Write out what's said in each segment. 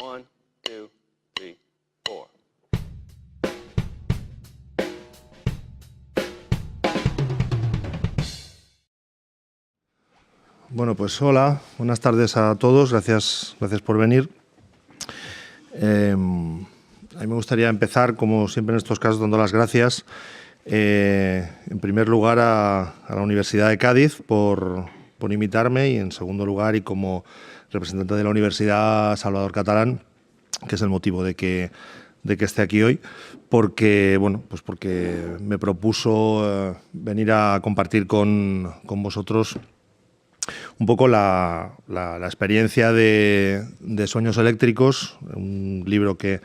One, two, three, four. Bueno, pues hola, buenas tardes a todos, gracias por venir. A mí me gustaría empezar, como siempre en estos casos, dando las gracias, en primer lugar a la Universidad de Cádiz por invitarme, y en segundo lugar, y como representante de la Universidad, a Salvador Catalán, que es el motivo de que esté aquí hoy, porque me propuso venir a compartir con vosotros un poco la experiencia de Sueños Eléctricos, un libro que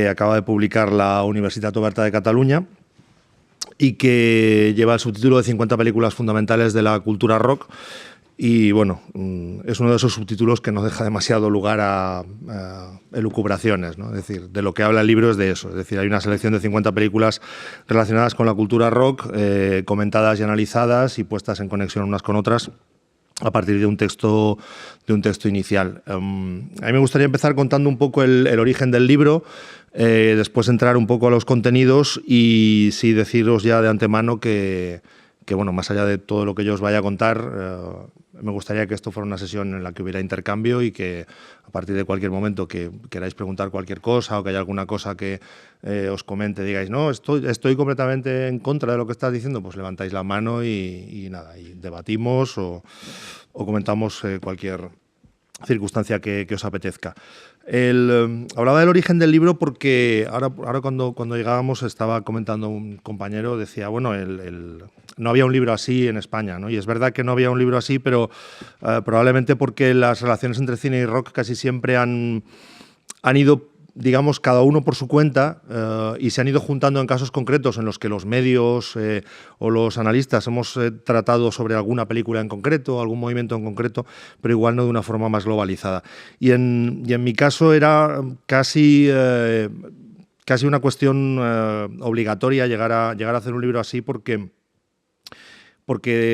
acaba de publicar la Universitat Oberta de Cataluña y que lleva el subtítulo de 50 películas fundamentales de la cultura rock. Y bueno, es uno de esos subtítulos que no deja demasiado lugar a elucubraciones, ¿no? Es decir, de lo que habla el libro es de eso. Es decir, hay una selección de 50 películas relacionadas con la cultura rock, comentadas y analizadas y puestas en conexión unas con otras a partir de un texto inicial. A mí me gustaría empezar contando un poco el origen del libro, después entrar un poco a los contenidos y sí deciros ya de antemano que bueno, más allá de todo lo que yo os vaya a contar, me gustaría que esto fuera una sesión en la que hubiera intercambio y que a partir de cualquier momento que queráis preguntar cualquier cosa o que haya alguna cosa que os comente, digáis, no, estoy completamente en contra de lo que estás diciendo, pues levantáis la mano y nada, y debatimos o comentamos cualquier circunstancia que os apetezca. Hablaba del origen del libro porque ahora cuando llegábamos estaba comentando un compañero, decía, bueno, no había un libro así en España, ¿no? Y es verdad que no había un libro así, pero probablemente porque las relaciones entre cine y rock casi siempre han ido, digamos, cada uno por su cuenta, y se han ido juntando en casos concretos en los que los medios o los analistas hemos tratado sobre alguna película en concreto, algún movimiento en concreto, pero igual no de una forma más globalizada. Y en mi caso era casi una cuestión obligatoria llegar a hacer un libro así porque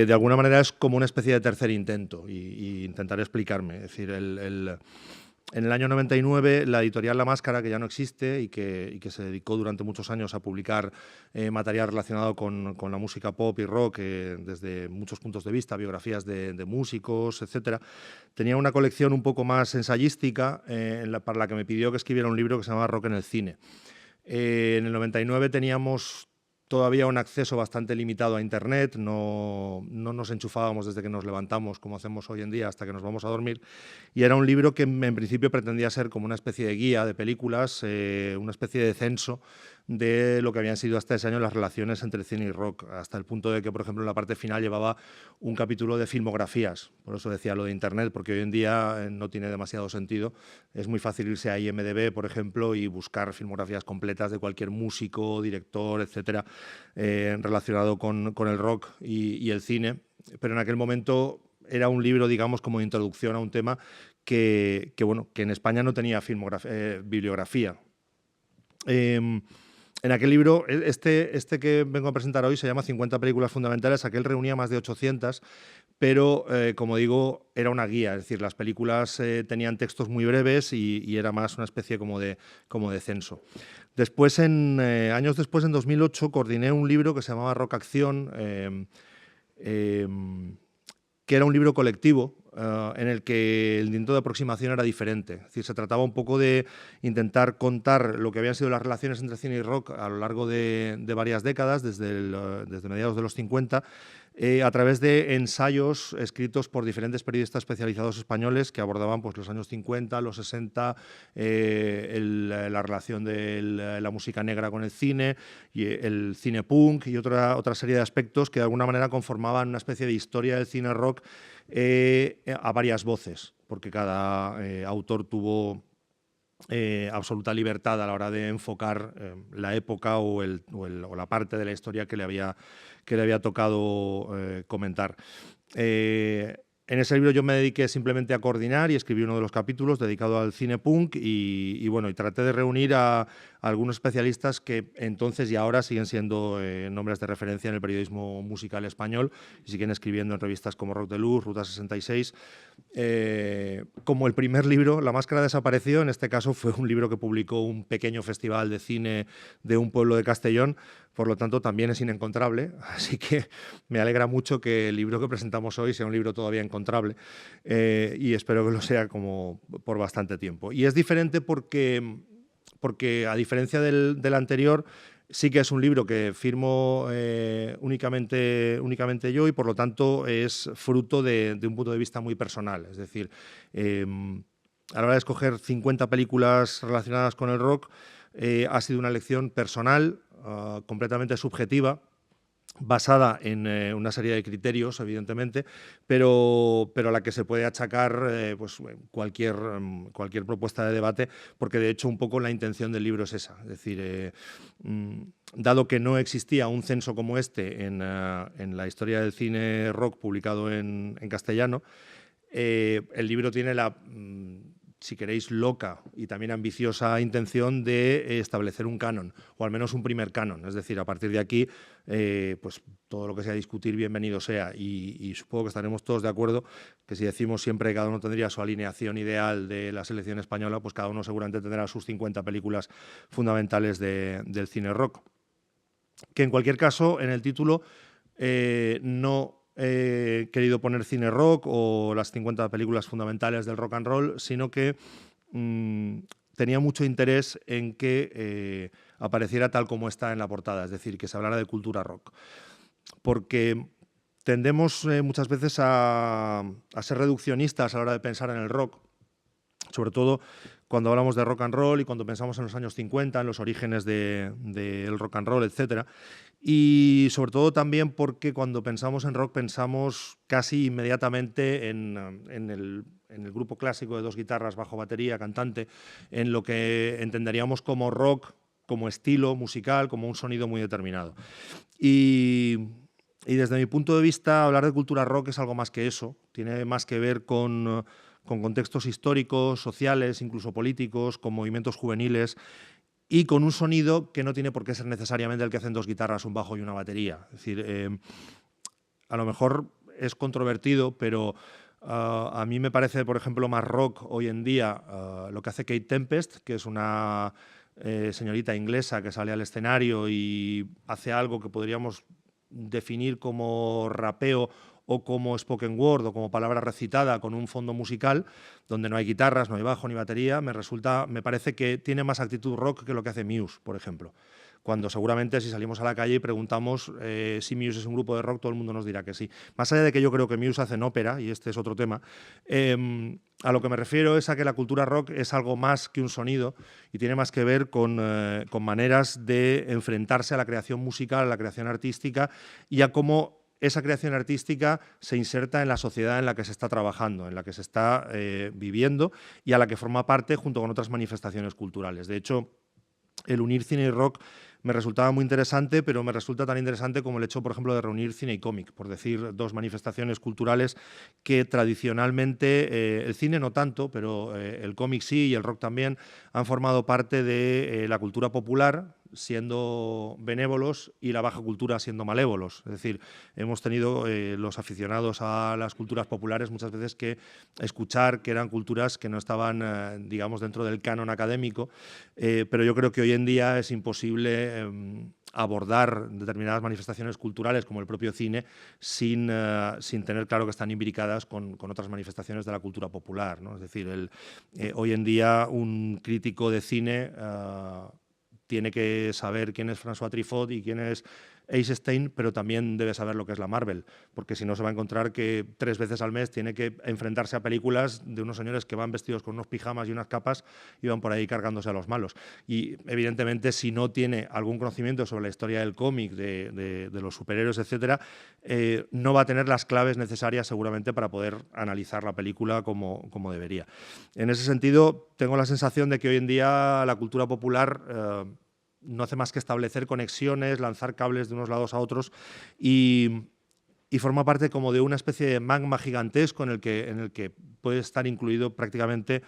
de alguna manera es como una especie de tercer intento y intentaré explicarme. Es decir, en el año 99, la editorial La Máscara, que ya no existe y que se dedicó durante muchos años a publicar material relacionado con la música pop y rock desde muchos puntos de vista, biografías de músicos, etcétera, tenía una colección un poco más ensayística para la que me pidió que escribiera un libro que se llamaba Rock en el cine. En el 99 teníamos todavía un acceso bastante limitado a Internet, no nos enchufábamos desde que nos levantamos como hacemos hoy en día hasta que nos vamos a dormir, y era un libro que en principio pretendía ser como una especie de guía de películas, una especie de censo de lo que habían sido hasta ese año las relaciones entre cine y rock, hasta el punto de que, por ejemplo, en la parte final llevaba un capítulo de filmografías. Por eso decía lo de Internet, porque hoy en día no tiene demasiado sentido. Es muy fácil irse a IMDb, por ejemplo, y buscar filmografías completas de cualquier músico, director, etcétera, relacionado con el rock y el cine. Pero en aquel momento era un libro, digamos, como introducción a un tema que en España no tenía bibliografía. En aquel libro, este que vengo a presentar hoy se llama 50 películas fundamentales. Aquel reunía más de 800, pero como digo, era una guía. Es decir, las películas tenían textos muy breves y era más una especie como de censo. Después, años después, en 2008, coordiné un libro que se llamaba Rock Acción, que era un libro colectivo en el que el intento de aproximación era diferente. Es decir, se trataba un poco de intentar contar lo que habían sido las relaciones entre cine y rock a lo largo de varias décadas, desde mediados de los 50, a través de ensayos escritos por diferentes periodistas especializados españoles que abordaban pues, los años 50, los 60, la relación de la música negra con el cine, y el cine punk y otra serie de aspectos que de alguna manera conformaban una especie de historia del cine rock a varias voces, porque cada autor tuvo absoluta libertad a la hora de enfocar la época o la parte de la historia que le había tocado comentar. En En ese libro yo me dediqué simplemente a coordinar y escribí uno de los capítulos dedicado al cine punk y bueno, y traté de reunir a algunos especialistas que entonces y ahora siguen siendo nombres de referencia en el periodismo musical español y siguen escribiendo en revistas como Rock de Luz, Ruta 66. Como el primer libro, La máscara desapareció, en este caso fue un libro que publicó un pequeño festival de cine de un pueblo de Castellón, por lo tanto también es inencontrable, así que me alegra mucho que el libro que presentamos hoy sea un libro todavía encontrable y espero que lo sea como por bastante tiempo. Y es diferente porque a diferencia del anterior, sí que es un libro que firmo únicamente yo y por lo tanto es fruto de un punto de vista muy personal. Es decir, a la hora de escoger 50 películas relacionadas con el rock, ha sido una elección personal, completamente subjetiva, basada en una serie de criterios, evidentemente, pero a la que se puede achacar pues, cualquier propuesta de debate, porque de hecho un poco la intención del libro es esa. Es decir, dado que no existía un censo como este en la historia del cine rock publicado en castellano, el libro tiene la, si queréis, loca y también ambiciosa intención de establecer un canon, o al menos un primer canon. Es decir, a partir de aquí, pues todo lo que sea discutir, bienvenido sea. Y supongo que estaremos todos de acuerdo que si decimos siempre que cada uno tendría su alineación ideal de la selección española, pues cada uno seguramente tendrá sus 50 películas fundamentales del cine rock. Que en cualquier caso, en el título no he querido poner cine rock o las 50 películas fundamentales del rock and roll, sino que tenía mucho interés en que apareciera tal como está en la portada, es decir, que se hablara de cultura rock. Porque tendemos muchas veces a ser reduccionistas a la hora de pensar en el rock, sobre todo cuando hablamos de rock and roll y cuando pensamos en los años 50, en los orígenes del rock and roll, etcétera. Y sobre todo también porque cuando pensamos en rock pensamos casi inmediatamente en el grupo clásico de dos guitarras, bajo, batería, cantante, en lo que entenderíamos como rock, como estilo musical, como un sonido muy determinado. Y desde mi punto de vista, hablar de cultura rock es algo más que eso, tiene más que ver con contextos históricos, sociales, incluso políticos, con movimientos juveniles y con un sonido que no tiene por qué ser necesariamente el que hacen dos guitarras, un bajo y una batería. Es decir, a lo mejor es controvertido, pero a mí me parece, por ejemplo, más rock hoy en día lo que hace Kate Tempest, que es una señorita inglesa que sale al escenario y hace algo que podríamos definir como rapeo o como spoken word o como palabra recitada con un fondo musical donde no hay guitarras, no hay bajo ni batería, me parece que tiene más actitud rock que lo que hace Muse, por ejemplo. Cuando seguramente si salimos a la calle y preguntamos si Muse es un grupo de rock, todo el mundo nos dirá que sí. Más allá de que yo creo que Muse hacen ópera, y este es otro tema, a lo que me refiero es a que la cultura rock es algo más que un sonido y tiene más que ver con maneras de enfrentarse a la creación musical, a la creación artística y a cómo esa creación artística se inserta en la sociedad en la que se está trabajando, en la que se está viviendo y a la que forma parte junto con otras manifestaciones culturales. De hecho, el unir cine y rock me resultaba muy interesante, pero me resulta tan interesante como el hecho, por ejemplo, de reunir cine y cómic, por decir dos manifestaciones culturales que tradicionalmente, el cine no tanto, pero el cómic sí y el rock también, han formado parte de la cultura popular, siendo benévolos y la baja cultura siendo malévolos. Es decir, hemos tenido los aficionados a las culturas populares muchas veces que escuchar que eran culturas que no estaban, digamos, dentro del canon académico, pero yo creo que hoy en día es imposible abordar determinadas manifestaciones culturales como el propio cine sin tener claro que están imbricadas con otras manifestaciones de la cultura popular, ¿no? Es decir, hoy en día un crítico de cine tiene que saber quién es François Truffaut y quién es Ace Stein, pero también debe saber lo que es la Marvel, porque si no se va a encontrar que 3 veces al mes tiene que enfrentarse a películas de unos señores que van vestidos con unos pijamas y unas capas y van por ahí cargándose a los malos. Y evidentemente si no tiene algún conocimiento sobre la historia del cómic, de los superhéroes, etcétera, no va a tener las claves necesarias seguramente para poder analizar la película como debería. En ese sentido, tengo la sensación de que hoy en día la cultura popular no hace más que establecer conexiones, lanzar cables de unos lados a otros y y forma parte como de una especie de magma gigantesco en el que puede estar incluido prácticamente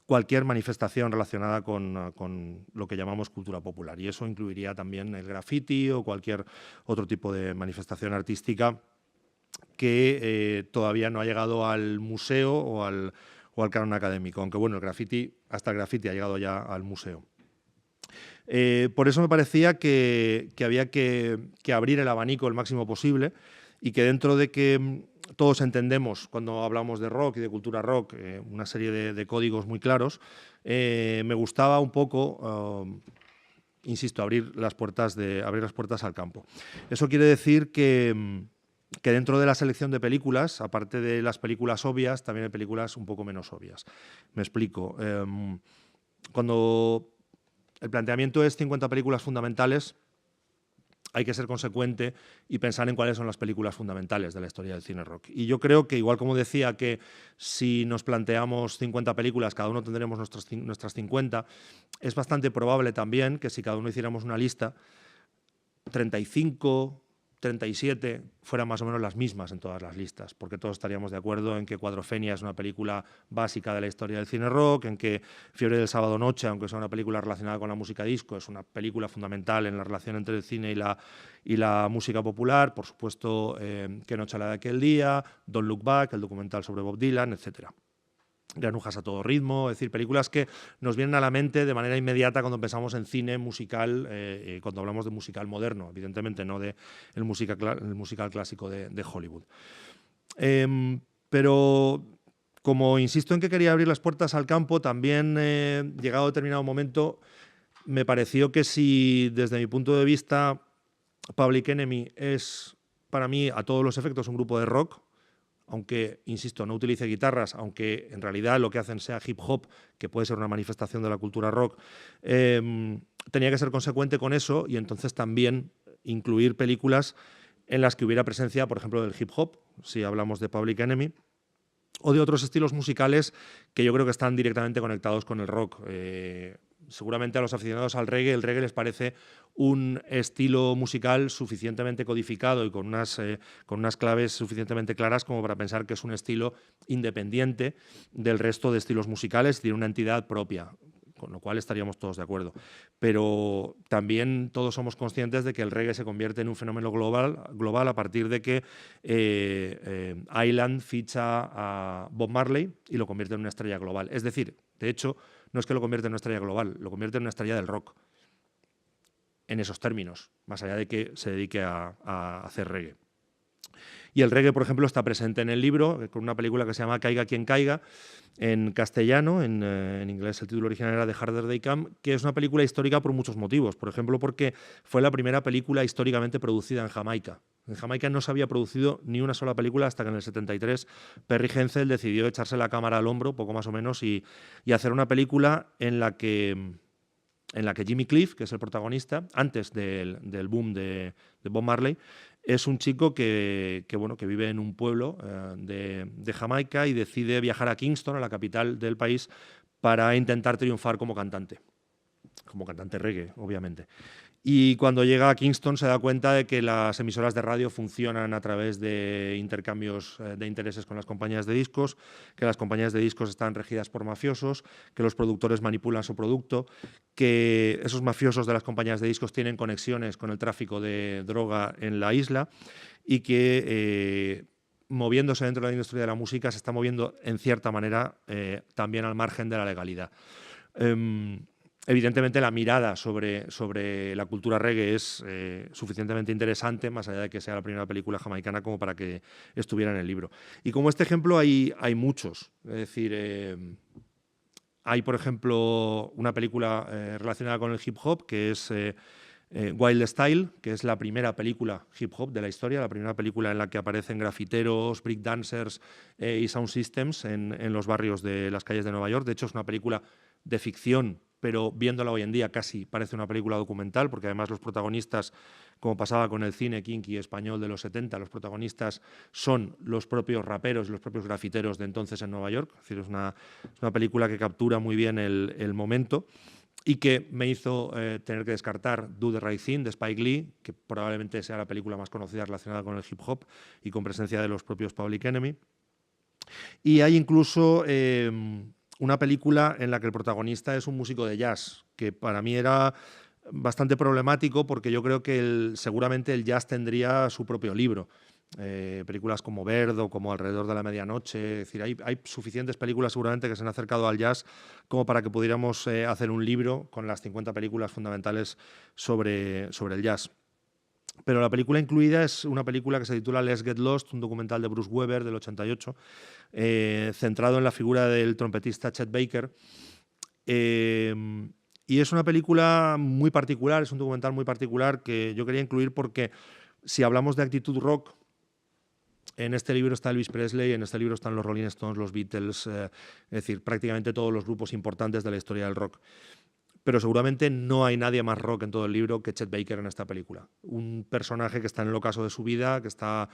cualquier manifestación relacionada con lo que llamamos cultura popular. Y eso incluiría también el graffiti o cualquier otro tipo de manifestación artística que todavía no ha llegado al museo o al canon académico. Aunque bueno, hasta el graffiti ha llegado ya al museo. Por eso me parecía que había que abrir el abanico el máximo posible y que dentro de que todos entendemos cuando hablamos de rock y de cultura rock una serie de códigos muy claros, me gustaba un poco, insisto, abrir las puertas al campo. Eso quiere decir que dentro de la selección de películas, aparte de las películas obvias, también hay películas un poco menos obvias. Me explico. Cuando el planteamiento es 50 películas fundamentales, hay que ser consecuente y pensar en cuáles son las películas fundamentales de la historia del cine rock. Y yo creo que, igual como decía, que si nos planteamos 50 películas, cada uno tendremos nuestras 50, es bastante probable también que si cada uno hiciéramos una lista, 35, 37 fueran más o menos las mismas en todas las listas, porque todos estaríamos de acuerdo en que Cuadrofenia es una película básica de la historia del cine rock, en que Fiebre del Sábado Noche, aunque sea una película relacionada con la música disco, es una película fundamental en la relación entre el cine y la música popular, por supuesto, Qué noche la de aquel día, Don't Look Back, el documental sobre Bob Dylan, etcétera. Granujas a todo ritmo, es decir, películas que nos vienen a la mente de manera inmediata cuando pensamos en cine musical, cuando hablamos de musical moderno, evidentemente no de el musical clásico de Hollywood. Pero como insisto en que quería abrir las puertas al campo, también llegado a determinado momento me pareció que si desde mi punto de vista Public Enemy es para mí a todos los efectos un grupo de rock, aunque, insisto, no utilice guitarras, aunque en realidad lo que hacen sea hip hop, que puede ser una manifestación de la cultura rock, tenía que ser consecuente con eso y entonces también incluir películas en las que hubiera presencia, por ejemplo, del hip hop, si hablamos de Public Enemy, o de otros estilos musicales que yo creo que están directamente conectados con el rock. Seguramente a los aficionados al reggae, el reggae les parece un estilo musical suficientemente codificado y con unas claves suficientemente claras como para pensar que es un estilo independiente del resto de estilos musicales, tiene una entidad propia, con lo cual estaríamos todos de acuerdo. Pero también todos somos conscientes de que el reggae se convierte en un fenómeno global a partir de que Island ficha a Bob Marley y lo convierte en una estrella global. Es decir, de hecho, no es que lo convierte en una estrella global, lo convierte en una estrella del rock. En esos términos, más allá de que se dedique a hacer reggae. Y el reggae, por ejemplo, está presente en el libro con una película que se llama Caiga quien caiga, en castellano, en inglés el título original era The Harder They Come, que es una película histórica por muchos motivos. Por ejemplo, porque fue la primera película históricamente producida en Jamaica. En Jamaica no se había producido ni una sola película hasta que en el 73 Perry Hensel decidió echarse la cámara al hombro, poco más o menos, y hacer una película en la que Jimmy Cliff, que es el protagonista, antes del boom de Bob Marley, es un chico que vive en un pueblo de Jamaica y decide viajar a Kingston, a la capital del país, para intentar triunfar como cantante reggae, obviamente. Y cuando llega a Kingston se da cuenta de que las emisoras de radio funcionan a través de intercambios de intereses con las compañías de discos, que las compañías de discos están regidas por mafiosos, que los productores manipulan su producto, que esos mafiosos de las compañías de discos tienen conexiones con el tráfico de droga en la isla y que moviéndose dentro de la industria de la música se está moviendo en cierta manera también al margen de la legalidad. Evidentemente la mirada sobre la cultura reggae es suficientemente interesante, más allá de que sea la primera película jamaicana como para que estuviera en el libro. Y como este ejemplo hay muchos. Es decir, hay, por ejemplo, una película relacionada con el hip hop, que es Wild Style, que es la primera película hip hop de la historia, la primera película en la que aparecen grafiteros, breakdancers y sound systems en los barrios de las calles de Nueva York. De hecho, es una película de ficción, pero viéndola hoy en día casi parece una película documental, porque además los protagonistas, como pasaba con el cine kinky español de los 70, los protagonistas son los propios raperos y los propios grafiteros de entonces en Nueva York. Es decir, es una película que captura muy bien el momento. y que me hizo tener que descartar Do the Right Thing de Spike Lee, que probablemente sea la película más conocida relacionada con el hip hop y con presencia de los propios Public Enemy. Y hay incluso una película en la que el protagonista es un músico de jazz, que para mí era bastante problemático porque yo creo que seguramente el jazz tendría su propio libro. Películas como Bird o como Alrededor de la Medianoche. Es decir, hay suficientes películas seguramente que se han acercado al jazz como para que pudiéramos hacer un libro con las 50 películas fundamentales sobre el jazz. Pero la película incluida es una película que se titula Let's Get Lost, un documental de Bruce Weber del 88, centrado en la figura del trompetista Chet Baker. Y es una película muy particular, es un documental muy particular que yo quería incluir porque si hablamos de actitud rock, en este libro está Elvis Presley, en este libro están los Rolling Stones, los Beatles, es decir, prácticamente todos los grupos importantes de la historia del rock. Pero seguramente no hay nadie más rock en todo el libro que Chet Baker en esta película. Un personaje que está en el ocaso de su vida, que está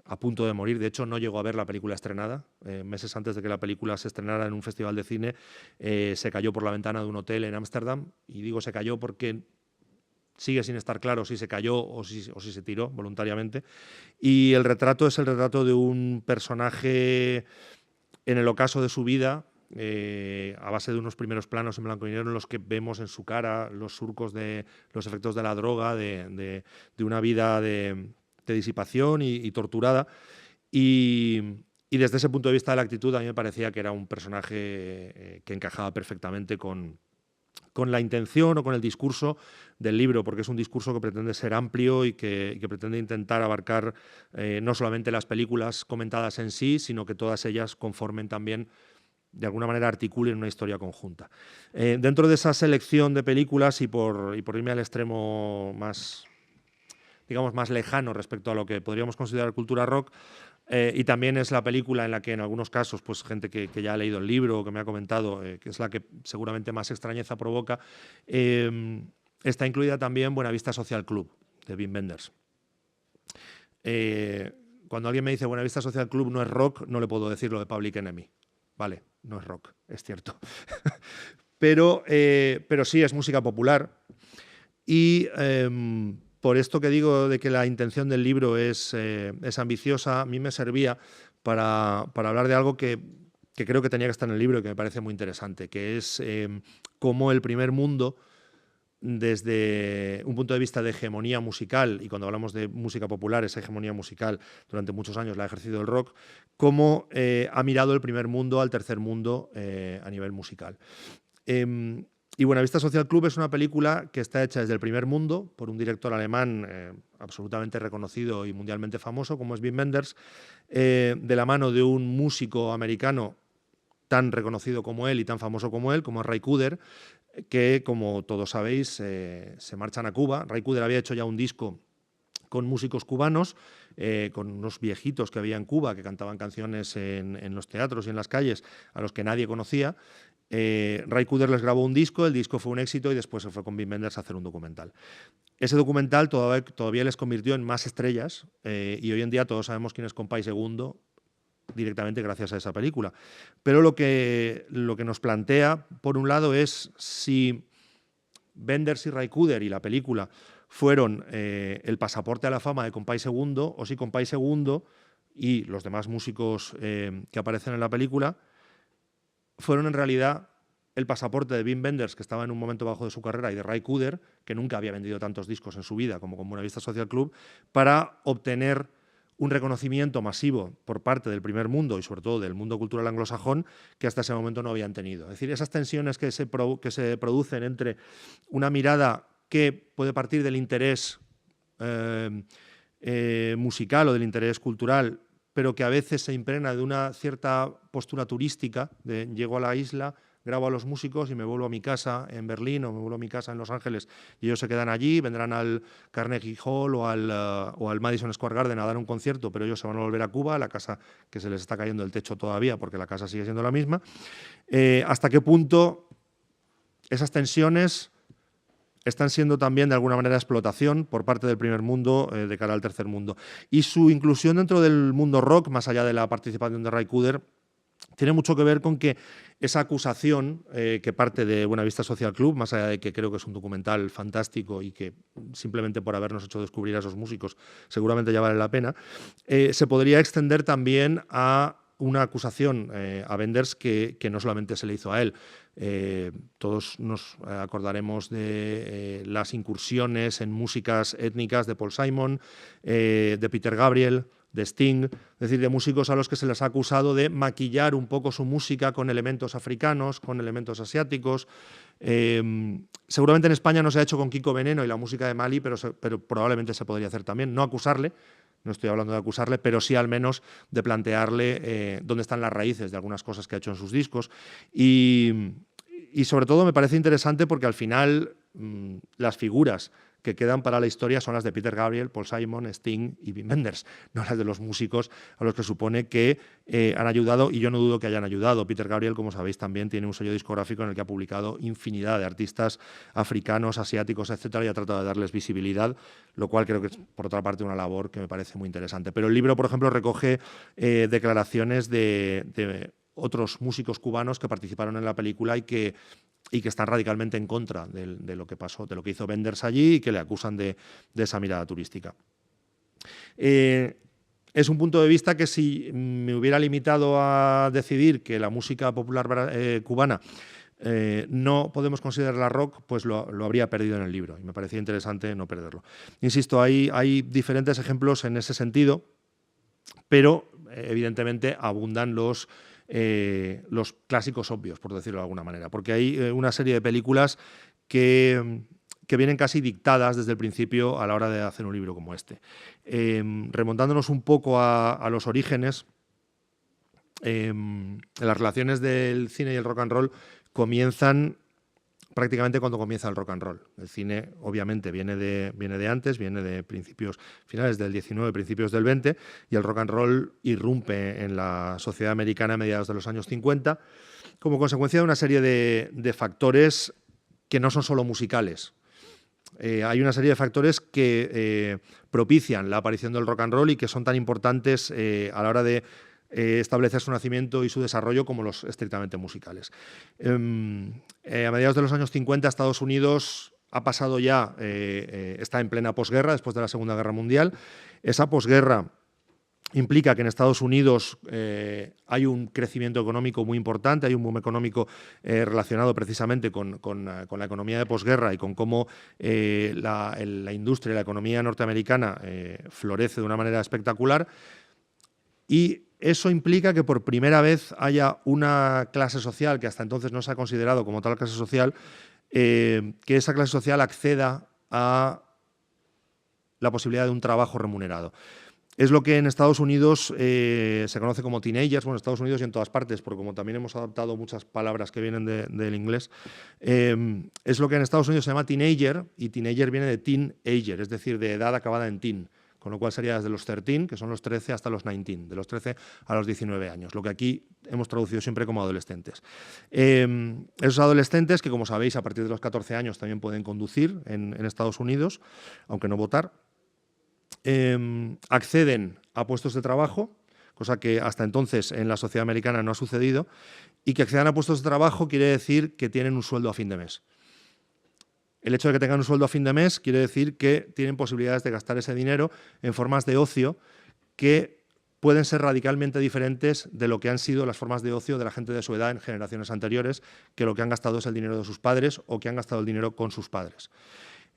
a punto de morir. De hecho, no llegó a ver la película estrenada. Meses antes de que la película se estrenara en un festival de cine, se cayó por la ventana de un hotel en Ámsterdam. Y digo se cayó porque sigue sin estar claro si se cayó o si se tiró voluntariamente. Y el retrato es el retrato de un personaje en el ocaso de su vida, a base de unos primeros planos en blanco y negro en los que vemos en su cara los surcos de los efectos de la droga, de una vida de disipación y torturada. Y desde ese punto de vista de la actitud, a mí me parecía que era un personaje que encajaba perfectamente con la intención o con el discurso del libro, porque es un discurso que pretende ser amplio y que pretende intentar abarcar no solamente las películas comentadas en sí, sino que todas ellas conformen también, de alguna manera articulen una historia conjunta. Dentro de esa selección de películas y por irme al extremo más, digamos, más lejano respecto a lo que podríamos considerar cultura rock, y también es la película en la que en algunos casos pues gente que ya ha leído el libro o que me ha comentado, que es la que seguramente más extrañeza provoca, está incluida también Buenavista Social Club de Wim Wenders. Cuando alguien me dice Buenavista Social Club no es rock, no le puedo decir lo de Public Enemy. Vale, no es rock, es cierto. pero sí es música popular. Y por esto que digo de que la intención del libro es ambiciosa, a mí me servía para hablar de algo que creo que tenía que estar en el libro y que me parece muy interesante, que es cómo el primer mundo, desde un punto de vista de hegemonía musical, y cuando hablamos de música popular, esa hegemonía musical durante muchos años la ha ejercido el rock, cómo ha mirado el primer mundo al tercer mundo a nivel musical. Y Buenavista Social Club es una película que está hecha desde el primer mundo por un director alemán absolutamente reconocido y mundialmente famoso como es Wim Wenders, de la mano de un músico americano tan reconocido como él y tan famoso como él, como es Ray Cooder, que, como todos sabéis, se marchan a Cuba. Ray Cooder había hecho ya un disco con músicos cubanos, con unos viejitos que había en Cuba que cantaban canciones en los teatros y en las calles a los que nadie conocía. Ray Cooder les grabó un disco, el disco fue un éxito y después se fue con Wim Wenders a hacer un documental. Ese documental todavía les convirtió en más estrellas y hoy en día todos sabemos quién es Compay Segundo, directamente gracias a esa película. Pero lo que nos plantea, por un lado, es si Wenders y Ray Cooder y la película fueron el pasaporte a la fama de Compay Segundo, o si Compay Segundo y los demás músicos que aparecen en la película fueron en realidad el pasaporte de Wim Wenders, que estaba en un momento bajo de su carrera, y de Ray Cooder, que nunca había vendido tantos discos en su vida como con Buenavista Social Club, para obtener un reconocimiento masivo por parte del primer mundo y sobre todo del mundo cultural anglosajón que hasta ese momento no habían tenido. Es decir, esas tensiones que se producen entre una mirada que puede partir del interés musical o del interés cultural, pero que a veces se impregna de una cierta postura turística, de llego a la isla, grabo a los músicos y me vuelvo a mi casa en Berlín o me vuelvo a mi casa en Los Ángeles y ellos se quedan allí, vendrán al Carnegie Hall o al Madison Square Garden a dar un concierto, pero ellos se van a volver a Cuba, a la casa que se les está cayendo el techo todavía porque la casa sigue siendo la misma. ¿Hasta qué punto esas tensiones están siendo también de alguna manera explotación por parte del primer mundo de cara al tercer mundo? Y su inclusión dentro del mundo rock, más allá de la participación de Ray Cooder, tiene mucho que ver con que esa acusación que parte de Buenavista Social Club, más allá de que creo que es un documental fantástico y que simplemente por habernos hecho descubrir a esos músicos seguramente ya vale la pena, se podría extender también a una acusación a Wenders que no solamente se le hizo a él. Todos nos acordaremos de las incursiones en músicas étnicas de Paul Simon, de Peter Gabriel, de Sting, es decir, de músicos a los que se les ha acusado de maquillar un poco su música con elementos africanos, con elementos asiáticos. Seguramente en España no se ha hecho con Kiko Veneno y la música de Mali, pero probablemente se podría hacer también. No acusarle, no estoy hablando de acusarle, pero sí al menos de plantearle dónde están las raíces de algunas cosas que ha hecho en sus discos. Y sobre todo me parece interesante porque al final las figuras que quedan para la historia son las de Peter Gabriel, Paul Simon, Sting y Wim Wenders, no las de los músicos a los que supone que han ayudado, y yo no dudo que hayan ayudado. Peter Gabriel, como sabéis, también tiene un sello discográfico en el que ha publicado infinidad de artistas africanos, asiáticos, etcétera, y ha tratado de darles visibilidad, lo cual creo que es, por otra parte, una labor que me parece muy interesante. Pero el libro, por ejemplo, recoge declaraciones de otros músicos cubanos que participaron en la película y que están radicalmente en contra de lo que pasó, de lo que hizo Wenders allí, y que le acusan de esa mirada turística. Es un punto de vista que, si me hubiera limitado a decidir que la música popular cubana no podemos considerarla rock, pues lo habría perdido en el libro, y me parecía interesante no perderlo. Insisto, hay diferentes ejemplos en ese sentido, pero evidentemente abundan los clásicos obvios, por decirlo de alguna manera, porque hay una serie de películas que vienen casi dictadas desde el principio a la hora de hacer un libro como este. Remontándonos un poco a los orígenes, las relaciones del cine y el rock and roll comienzan prácticamente cuando comienza el rock and roll. El cine, obviamente, viene de antes, viene de finales del 19, principios del 20, y el rock and roll irrumpe en la sociedad americana a mediados de los años 50, como consecuencia de una serie de factores que no son solo musicales. Hay una serie de factores que propician la aparición del rock and roll y que son tan importantes a la hora de establecer su nacimiento y su desarrollo como los estrictamente musicales. A mediados de los años 50, Estados Unidos ha pasado ya, está en plena posguerra, después de la Segunda Guerra Mundial. Esa posguerra implica que en Estados Unidos hay un crecimiento económico muy importante, hay un boom económico relacionado precisamente con la economía de posguerra y con cómo la industria y la economía norteamericana florece de una manera espectacular. Y eso implica que por primera vez haya una clase social que hasta entonces no se ha considerado como tal clase social, que esa clase social acceda a la posibilidad de un trabajo remunerado. Es lo que en Estados Unidos se conoce como teenagers, bueno, en Estados Unidos y en todas partes, porque como también hemos adaptado muchas palabras que vienen del inglés, es lo que en Estados Unidos se llama teenager, y teenager viene de teen-ager, es decir, de edad acabada en teen, con lo cual sería desde los 13, que son los 13, hasta los 19, de los 13 a los 19 años, lo que aquí hemos traducido siempre como adolescentes. Esos adolescentes, que como sabéis, a partir de los 14 años también pueden conducir en Estados Unidos, aunque no votar, acceden a puestos de trabajo, cosa que hasta entonces en la sociedad americana no ha sucedido, y que accedan a puestos de trabajo quiere decir que tienen un sueldo a fin de mes. El hecho de que tengan un sueldo a fin de mes quiere decir que tienen posibilidades de gastar ese dinero en formas de ocio que pueden ser radicalmente diferentes de lo que han sido las formas de ocio de la gente de su edad en generaciones anteriores, que lo que han gastado es el dinero de sus padres o que han gastado el dinero con sus padres.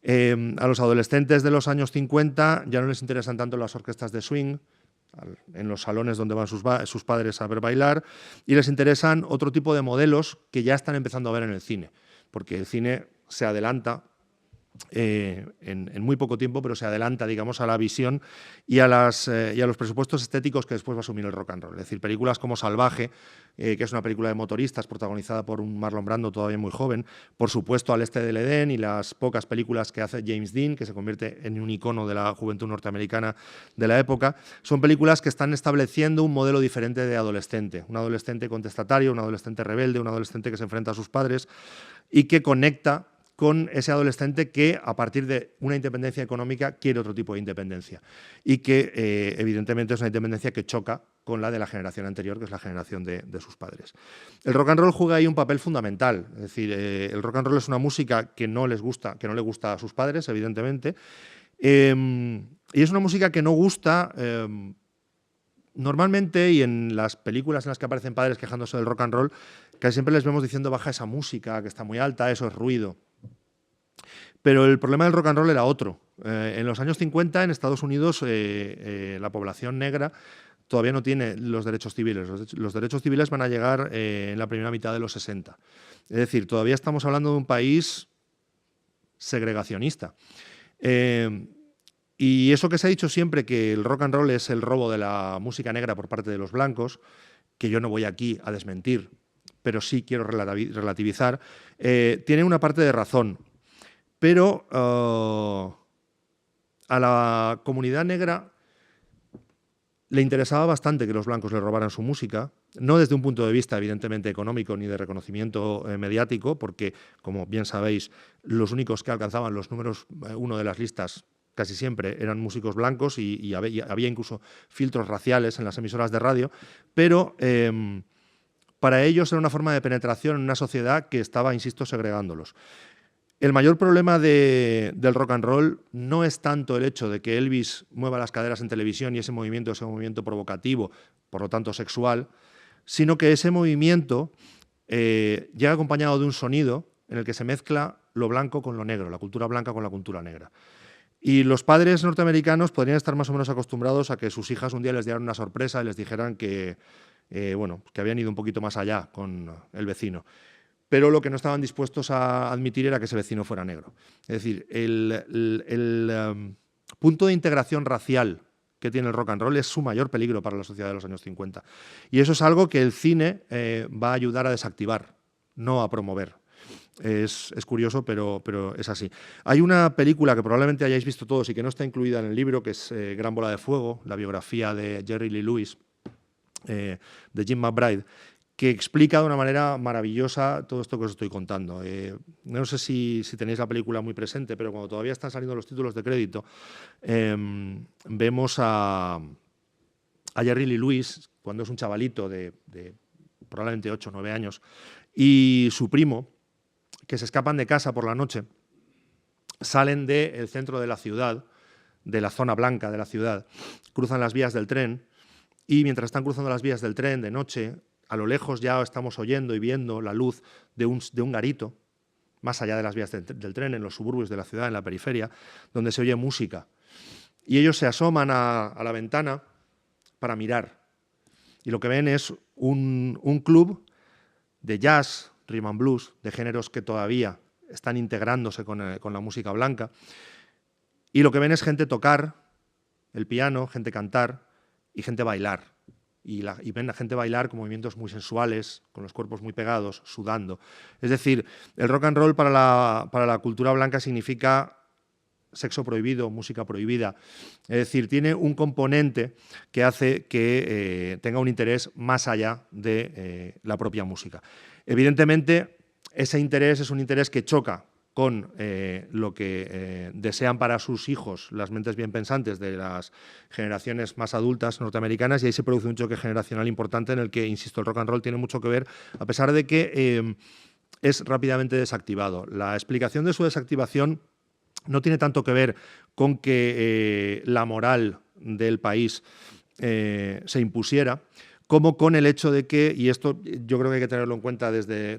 A los adolescentes de los años 50 ya no les interesan tanto las orquestas de swing, en los salones donde van sus padres a ver bailar, y les interesan otro tipo de modelos que ya están empezando a ver en el cine, porque el cine se adelanta en muy poco tiempo, pero se adelanta, digamos, a la visión y a los presupuestos estéticos que después va a asumir el rock and roll. Es decir, películas como Salvaje, que es una película de motoristas protagonizada por un Marlon Brando todavía muy joven, por supuesto Al Este del Edén, y las pocas películas que hace James Dean, que se convierte en un icono de la juventud norteamericana de la época, son películas que están estableciendo un modelo diferente de adolescente, un adolescente contestatario, un adolescente rebelde, un adolescente que se enfrenta a sus padres y que conecta con ese adolescente que, a partir de una independencia económica, quiere otro tipo de independencia y que, evidentemente, es una independencia que choca con la de la generación anterior, que es la generación de sus padres. El rock and roll juega ahí un papel fundamental. Es decir, el rock and roll es una música que no le gusta a sus padres, evidentemente, y es una música que no gusta normalmente, y en las películas en las que aparecen padres quejándose del rock and roll, casi siempre les vemos diciendo baja esa música, que está muy alta, eso es ruido. Pero el problema del rock and roll era otro. En los años 50 en Estados Unidos la población negra todavía no tiene los derechos civiles. Los derechos civiles van a llegar en la primera mitad de los 60. Es decir, todavía estamos hablando de un país segregacionista. Y eso que se ha dicho siempre, que el rock and roll es el robo de la música negra por parte de los blancos, que yo no voy aquí a desmentir, pero sí quiero relativizar, tiene una parte de razón. Pero a la comunidad negra le interesaba bastante que los blancos le robaran su música, no desde un punto de vista evidentemente económico ni de reconocimiento mediático, porque, como bien sabéis, los únicos que alcanzaban los números uno de las listas casi siempre eran músicos blancos y había incluso filtros raciales en las emisoras de radio, pero para ellos era una forma de penetración en una sociedad que estaba, insisto, segregándolos. El mayor problema del rock and roll no es tanto el hecho de que Elvis mueva las caderas en televisión y ese movimiento es un movimiento provocativo, por lo tanto sexual, sino que ese movimiento llega acompañado de un sonido en el que se mezcla lo blanco con lo negro, la cultura blanca con la cultura negra. Y los padres norteamericanos podrían estar más o menos acostumbrados a que sus hijas un día les dieran una sorpresa y les dijeran que habían ido un poquito más allá con el vecino. Pero lo que no estaban dispuestos a admitir era que ese vecino fuera negro. Es decir, el punto de integración racial que tiene el rock and roll es su mayor peligro para la sociedad de los años 50. Y eso es algo que el cine va a ayudar a desactivar, no a promover. Es curioso, pero es así. Hay una película que probablemente hayáis visto todos y que no está incluida en el libro, que es Gran Bola de Fuego, la biografía de Jerry Lee Lewis, de Jim McBride, que explica de una manera maravillosa todo esto que os estoy contando. No sé si tenéis la película muy presente, pero cuando todavía están saliendo los títulos de crédito, vemos a Jerry Lee Lewis, cuando es un chavalito de probablemente 8 o 9 años, y su primo, que se escapan de casa por la noche, salen del centro de la ciudad, de la zona blanca de la ciudad, cruzan las vías del tren, y mientras están cruzando las vías del tren de noche, a lo lejos ya estamos oyendo y viendo la luz de un garito, más allá de las vías del tren, en los suburbios de la ciudad, en la periferia, donde se oye música. Y ellos se asoman a la ventana para mirar. Y lo que ven es un club de jazz, rhythm and blues, de géneros que todavía están integrándose con la música blanca. Y lo que ven es gente tocar el piano, gente cantar y gente bailar. Y ven a gente bailar con movimientos muy sensuales, con los cuerpos muy pegados, sudando. Es decir, el rock and roll para la cultura blanca significa sexo prohibido, música prohibida. Es decir, tiene un componente que hace que tenga un interés más allá de la propia música. Evidentemente, ese interés es un interés que choca con lo que desean para sus hijos las mentes bien pensantes de las generaciones más adultas norteamericanas, y ahí se produce un choque generacional importante en el que, insisto, el rock and roll tiene mucho que ver, a pesar de que es rápidamente desactivado. La explicación de su desactivación no tiene tanto que ver con que la moral del país se impusiera, como con el hecho de que, y esto yo creo que hay que tenerlo en cuenta desde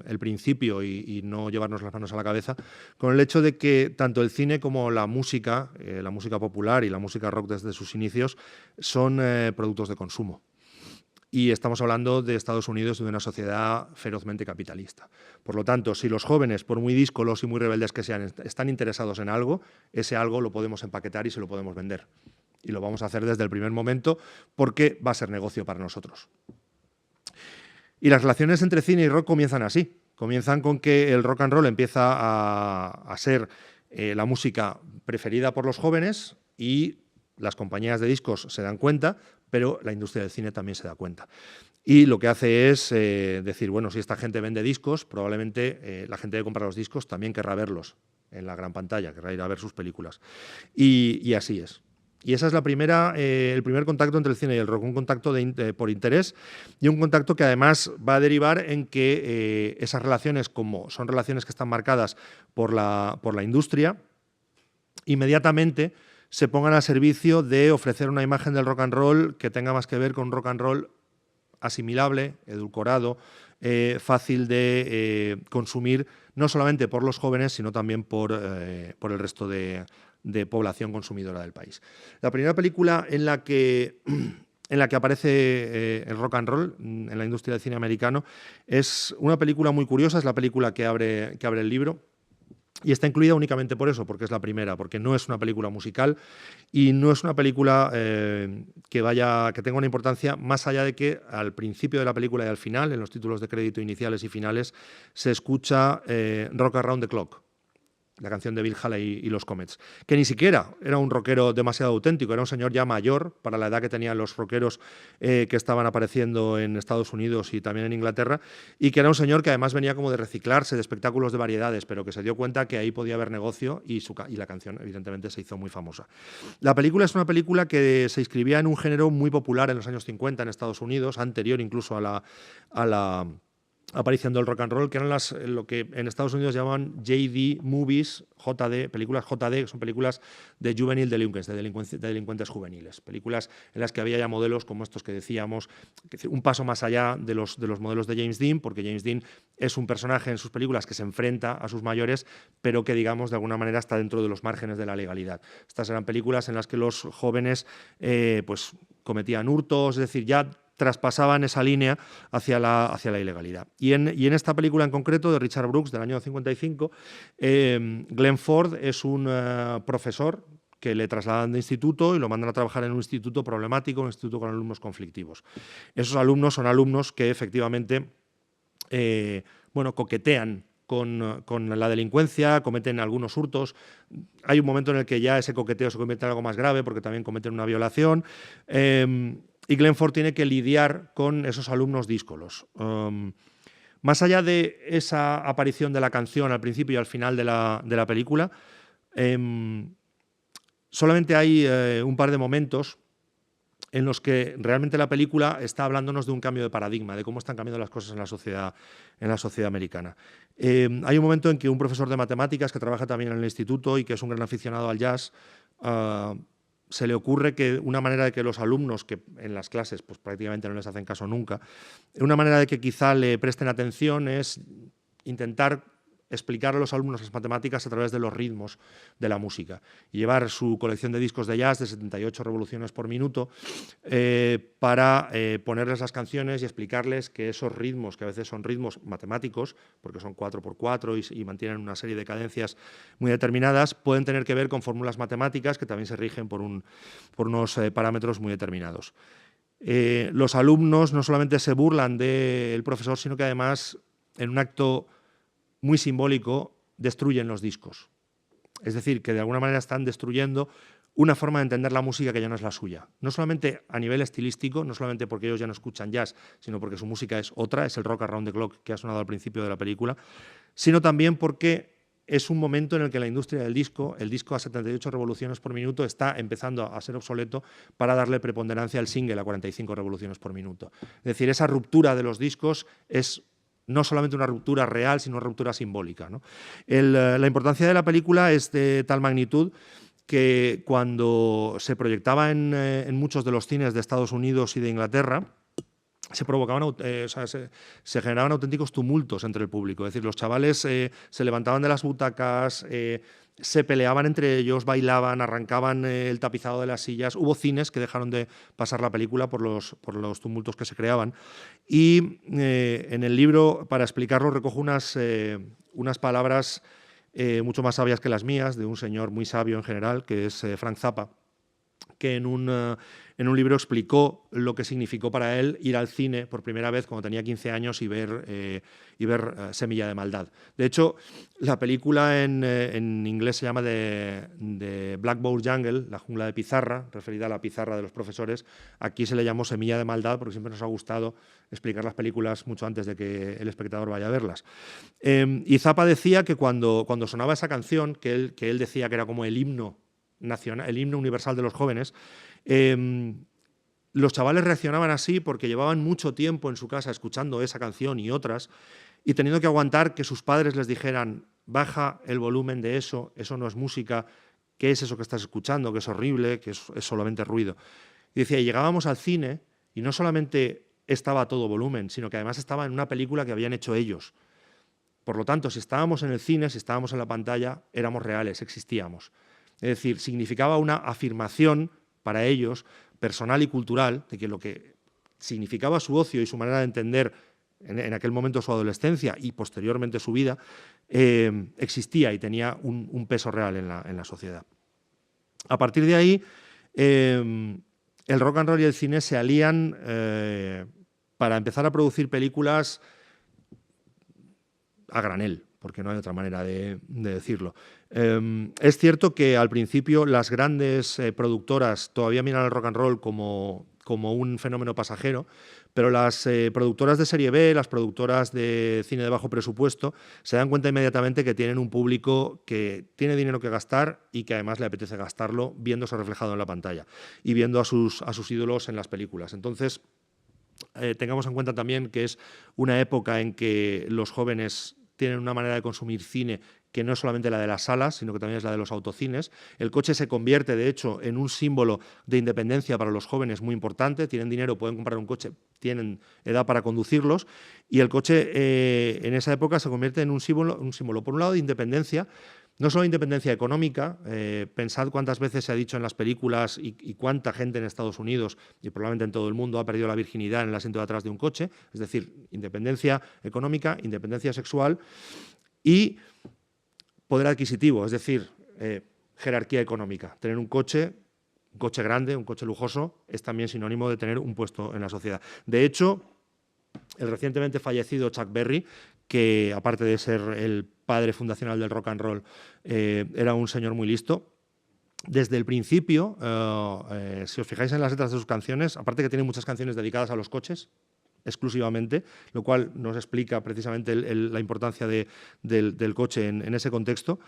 el principio y no llevarnos las manos a la cabeza, con el hecho de que tanto el cine como la música popular y la música rock desde sus inicios son productos de consumo. Y estamos hablando de Estados Unidos y de una sociedad ferozmente capitalista. Por lo tanto, si los jóvenes, por muy díscolos y muy rebeldes que sean, están interesados en algo, ese algo lo podemos empaquetar y se lo podemos vender. Y lo vamos a hacer desde el primer momento porque va a ser negocio para nosotros. Y las relaciones entre cine y rock comienzan así. Comienzan con que el rock and roll empieza a ser la música preferida por los jóvenes y las compañías de discos se dan cuenta, pero la industria del cine también se da cuenta. Y lo que hace es decir, bueno, si esta gente vende discos, probablemente la gente que compra los discos también querrá verlos en la gran pantalla, querrá ir a ver sus películas. Y así es. Y esa es el primer contacto entre el cine y el rock, un contacto por interés y un contacto que además va a derivar en que esas relaciones, como son relaciones que están marcadas por la industria, inmediatamente se pongan al servicio de ofrecer una imagen del rock and roll que tenga más que ver con un rock and roll asimilable, edulcorado, fácil de consumir, no solamente por los jóvenes, sino también por el resto de población consumidora del país. La primera película en la que aparece el rock and roll en la industria del cine americano es una película muy curiosa, es la película que abre el libro. Y está incluida únicamente por eso, porque es la primera, porque no es una película musical y no es una película que tenga una importancia más allá de que al principio de la película y al final, en los títulos de crédito iniciales y finales, se escucha Rock Around the Clock, la canción de Bill Haley y los Comets, que ni siquiera era un rockero demasiado auténtico, era un señor ya mayor para la edad que tenían los rockeros que estaban apareciendo en Estados Unidos y también en Inglaterra, y que era un señor que además venía como de reciclarse de espectáculos de variedades, pero que se dio cuenta que ahí podía haber negocio y la canción evidentemente se hizo muy famosa. La película es una película que se inscribía en un género muy popular en los años 50 en Estados Unidos, anterior incluso a la aparición del rock and roll, que eran lo que en Estados Unidos llaman JD movies, JD, películas JD, que son películas de juvenile delinquents, de delincuentes juveniles, películas en las que había ya modelos como estos que decíamos, un paso más allá de los modelos de James Dean, porque James Dean es un personaje en sus películas que se enfrenta a sus mayores, pero que, digamos, de alguna manera está dentro de los márgenes de la legalidad. Estas eran películas en las que los jóvenes pues cometían hurtos, es decir, ya traspasaban esa línea hacia la ilegalidad. Y en esta película en concreto, de Richard Brooks, del año 55, Glenn Ford es un profesor que le trasladan de instituto y lo mandan a trabajar en un instituto problemático, un instituto con alumnos conflictivos. Esos alumnos son alumnos que efectivamente coquetean con la delincuencia, cometen algunos hurtos. Hay un momento en el que ya ese coqueteo se convierte en algo más grave porque también cometen una violación. Y Glenn Ford tiene que lidiar con esos alumnos díscolos. Más allá de esa aparición de la canción al principio y al final de la película, solamente hay un par de momentos en los que realmente la película está hablándonos de un cambio de paradigma, de cómo están cambiando las cosas en la sociedad americana. Hay un momento en que un profesor de matemáticas que trabaja también en el instituto y que es un gran aficionado al jazz, se le ocurre que una manera de que los alumnos, que en las clases pues prácticamente no les hacen caso nunca, una manera de que quizá le presten atención es intentar explicar a los alumnos las matemáticas a través de los ritmos de la música y llevar su colección de discos de jazz de 78 revoluciones por minuto para ponerles las canciones y explicarles que esos ritmos, que a veces son ritmos matemáticos, porque son 4x4 y mantienen una serie de cadencias muy determinadas, pueden tener que ver con fórmulas matemáticas que también se rigen por unos parámetros muy determinados. Los alumnos no solamente se burlan del profesor, sino que además, en un acto muy simbólico, destruyen los discos. Es decir, que de alguna manera están destruyendo una forma de entender la música que ya no es la suya. No solamente a nivel estilístico, no solamente porque ellos ya no escuchan jazz, sino porque su música es otra, es el rock around the clock que ha sonado al principio de la película, sino también porque es un momento en el que la industria del disco, el disco a 78 revoluciones por minuto, está empezando a ser obsoleto para darle preponderancia al single a 45 revoluciones por minuto. Es decir, esa ruptura de los discos es no solamente una ruptura real, sino una ruptura simbólica, ¿no? La importancia de la película es de tal magnitud que cuando se proyectaba en muchos de los cines de Estados Unidos y de Inglaterra, se generaban auténticos tumultos entre el público. Es decir, los chavales se levantaban de las butacas, se peleaban entre ellos, bailaban, arrancaban el tapizado de las sillas. Hubo cines que dejaron de pasar la película por los tumultos que se creaban. Y en el libro, para explicarlo, recojo unas palabras mucho más sabias que las mías, de un señor muy sabio en general, que es Frank Zappa, que en un libro explicó lo que significó para él ir al cine por primera vez cuando tenía 15 años y ver Semilla de Maldad. De hecho, la película en inglés se llama The Blackboard Jungle, la jungla de pizarra, referida a la pizarra de los profesores. Aquí se le llamó Semilla de Maldad porque siempre nos ha gustado explicar las películas mucho antes de que el espectador vaya a verlas. Y Zappa decía que cuando sonaba esa canción, que él decía que era como el himno nacional, el himno universal de los jóvenes, los chavales reaccionaban así porque llevaban mucho tiempo en su casa escuchando esa canción y otras y teniendo que aguantar que sus padres les dijeran baja el volumen de eso no es música, ¿qué es eso que estás escuchando? Que es horrible, que es solamente ruido. Y decía, llegábamos al cine y no solamente estaba a todo volumen, sino que además estaba en una película que habían hecho ellos. Por lo tanto, si estábamos en el cine, si estábamos en la pantalla, éramos reales, existíamos. Es decir, significaba una afirmación para ellos, personal y cultural, de que lo que significaba su ocio y su manera de entender en aquel momento su adolescencia y posteriormente su vida, existía y tenía un peso real en la sociedad. A partir de ahí, el rock and roll y el cine se alían para empezar a producir películas a granel, porque no hay otra manera de decirlo. Es cierto que al principio las grandes productoras todavía miran al rock and roll como un fenómeno pasajero, pero las productoras de serie B, las productoras de cine de bajo presupuesto, se dan cuenta inmediatamente que tienen un público que tiene dinero que gastar y que además le apetece gastarlo viéndose reflejado en la pantalla y viendo a sus ídolos en las películas. Entonces, tengamos en cuenta también que es una época en que los jóvenes tienen una manera de consumir cine que no es solamente la de las salas, sino que también es la de los autocines. El coche se convierte, de hecho, en un símbolo de independencia para los jóvenes muy importante. Tienen dinero, pueden comprar un coche, tienen edad para conducirlos. Y el coche en esa época se convierte en un símbolo, por un lado, de independencia, no solo independencia económica. Pensad cuántas veces se ha dicho en las películas y cuánta gente en Estados Unidos y probablemente en todo el mundo ha perdido la virginidad en el asiento de atrás de un coche. Es decir, independencia económica, independencia sexual y poder adquisitivo, es decir, jerarquía económica. Tener un coche grande, un coche lujoso, es también sinónimo de tener un puesto en la sociedad. De hecho, el recientemente fallecido Chuck Berry, que aparte de ser el padre fundacional del rock and roll, era un señor muy listo. Desde el principio, si os fijáis en las letras de sus canciones, aparte que tiene muchas canciones dedicadas a los coches, exclusivamente, lo cual nos explica precisamente la importancia del coche en ese contexto.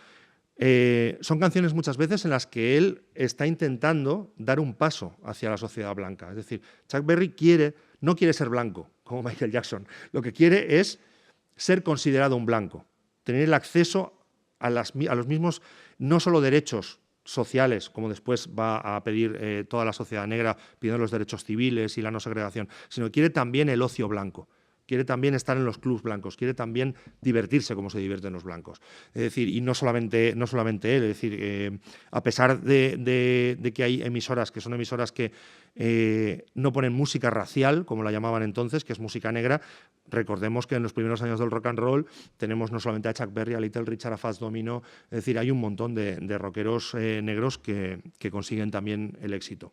Son canciones muchas veces en las que él está intentando dar un paso hacia la sociedad blanca. Es decir, Chuck Berry no quiere ser blanco, como Michael Jackson. Lo que quiere es ser considerado un blanco, tener el acceso a los mismos, no solo derechos sociales, como después va a pedir toda la sociedad negra, pidiendo los derechos civiles y la no segregación, sino que quiere también el ocio blanco, quiere también estar en los clubs blancos, quiere también divertirse como se divierten los blancos. Es decir, y no solamente él, es decir, a pesar de que hay emisoras que son emisoras que no ponen música racial, como la llamaban entonces, que es música negra, recordemos que en los primeros años del rock and roll tenemos no solamente a Chuck Berry, a Little Richard, a Fats Domino, es decir, hay un montón de rockeros negros que consiguen también el éxito.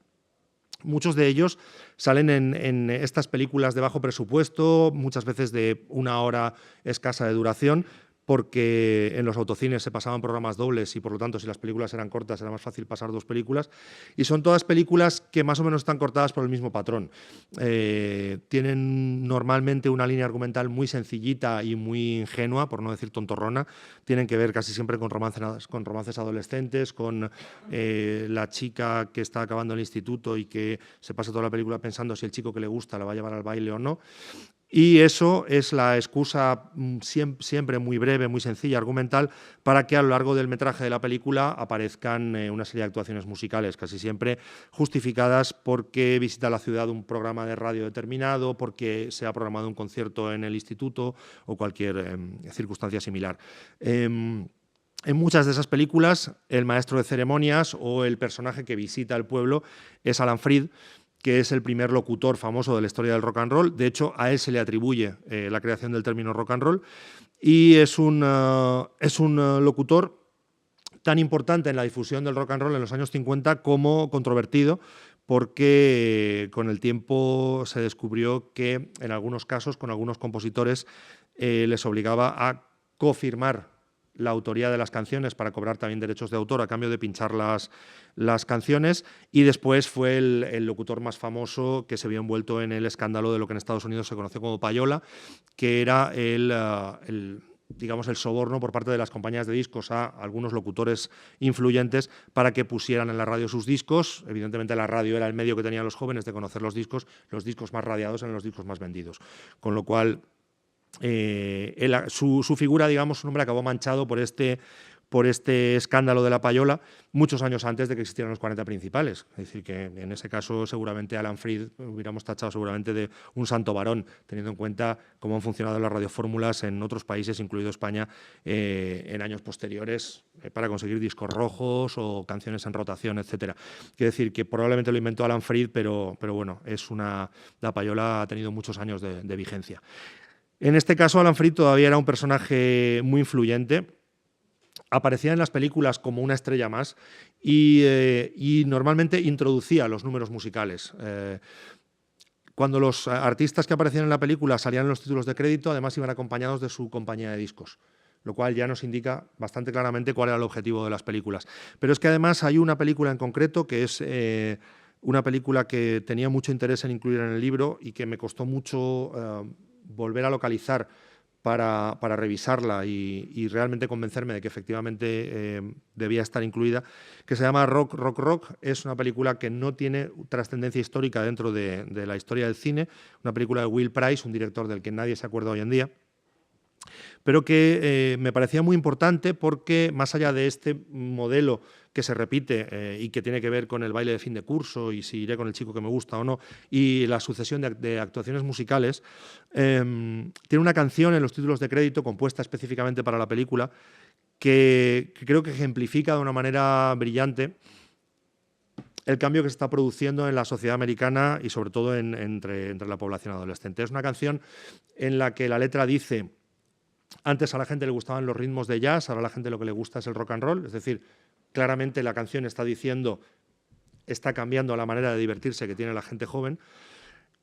Muchos de ellos salen en estas películas de bajo presupuesto, muchas veces de 1 hora escasa de duración, porque en los autocines se pasaban programas dobles y por lo tanto si las películas eran cortas era más fácil pasar 2 películas, y son todas películas que más o menos están cortadas por el mismo patrón. Tienen normalmente una línea argumental muy sencillita y muy ingenua, por no decir tontorrona. Tienen que ver casi siempre con romances adolescentes, con la chica que está acabando el instituto y que se pasa toda la película pensando si el chico que le gusta la va a llevar al baile o no. Y eso es la excusa siempre muy breve, muy sencilla, argumental, para que a lo largo del metraje de la película aparezcan una serie de actuaciones musicales, casi siempre justificadas porque visita la ciudad un programa de radio determinado, porque se ha programado un concierto en el instituto o cualquier circunstancia similar. En muchas de esas películas, el maestro de ceremonias o el personaje que visita el pueblo es Alan Freed, que es el primer locutor famoso de la historia del rock and roll. De hecho, a él se le atribuye la creación del término rock and roll, y es un locutor tan importante en la difusión del rock and roll en los años 50 como controvertido, porque con el tiempo se descubrió que en algunos casos, con algunos compositores, les obligaba a cofirmar la autoría de las canciones para cobrar también derechos de autor a cambio de pinchar las canciones, y después fue el locutor más famoso que se vio envuelto en el escándalo de lo que en Estados Unidos se conoció como payola, que era el digamos, el soborno por parte de las compañías de discos a algunos locutores influyentes para que pusieran en la radio sus discos. Evidentemente la radio era el medio que tenían los jóvenes de conocer los discos más radiados eran los discos más vendidos. Con lo cual, su figura, digamos, su nombre acabó manchado por este escándalo de la payola muchos años antes de que existieran los 40 principales. Es decir, que en ese caso seguramente Alan Freed hubiéramos tachado seguramente de un santo varón, teniendo en cuenta cómo han funcionado las radiofórmulas en otros países, incluido España, en años posteriores, para conseguir discos rojos o canciones en rotación, etcétera. Quiero decir que probablemente lo inventó Alan Freed, pero bueno, la payola ha tenido muchos años de vigencia. En este caso, Alan Freed todavía era un personaje muy influyente. Aparecía en las películas como una estrella más y normalmente introducía los números musicales. Cuando los artistas que aparecían en la película salían en los títulos de crédito, además iban acompañados de su compañía de discos, lo cual ya nos indica bastante claramente cuál era el objetivo de las películas. Pero es que además hay una película en concreto que es una película que tenía mucho interés en incluir en el libro y que me costó mucho volver a localizar para revisarla y realmente convencerme de que efectivamente debía estar incluida, que se llama Rock, Rock, Rock. Es una película que no tiene trascendencia histórica dentro de la historia del cine, una película de Will Price, un director del que nadie se acuerda hoy en día, pero que me parecía muy importante porque, más allá de este modelo que se repite y que tiene que ver con el baile de fin de curso y si iré con el chico que me gusta o no, y la sucesión de actuaciones musicales, tiene una canción en los títulos de crédito compuesta específicamente para la película que creo que ejemplifica de una manera brillante el cambio que se está produciendo en la sociedad americana y sobre todo entre la población adolescente. Es una canción en la que la letra dice: antes a la gente le gustaban los ritmos de jazz, ahora a la gente lo que le gusta es el rock and roll. Es decir, claramente la canción está diciendo, está cambiando la manera de divertirse que tiene la gente joven.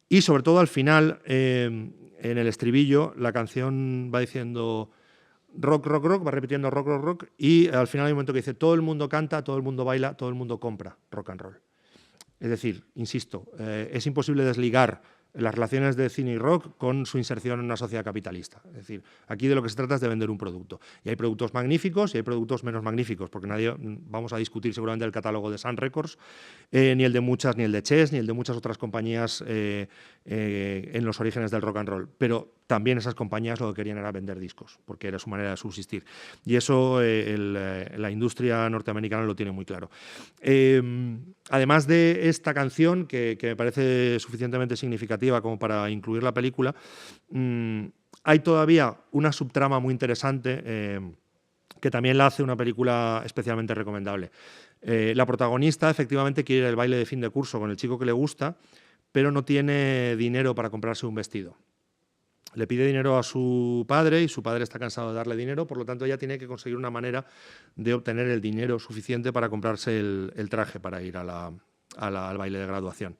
Y sobre todo al final, en el estribillo, la canción va diciendo rock, rock, rock, va repitiendo rock, rock, rock, y al final hay un momento que dice todo el mundo canta, todo el mundo baila, todo el mundo compra rock and roll. Es decir, insisto, es imposible desligar las relaciones de cine y rock con su inserción en una sociedad capitalista. Es decir, aquí de lo que se trata es de vender un producto. Y hay productos magníficos y hay productos menos magníficos, porque nadie vamos a discutir seguramente el catálogo de Sun Records, ni el de muchas, ni el de Chess, ni el de muchas otras compañías en los orígenes del rock and roll. Pero también esas compañías lo que querían era vender discos, porque era su manera de subsistir. Y eso la industria norteamericana lo tiene muy claro. Además de esta canción, que me parece suficientemente significativa como para incluir la película, hay todavía una subtrama muy interesante que también la hace una película especialmente recomendable. La protagonista efectivamente quiere ir al baile de fin de curso con el chico que le gusta, pero no tiene dinero para comprarse un vestido. Le pide dinero a su padre y su padre está cansado de darle dinero, por lo tanto ella tiene que conseguir una manera de obtener el dinero suficiente para comprarse el traje para ir al baile de graduación.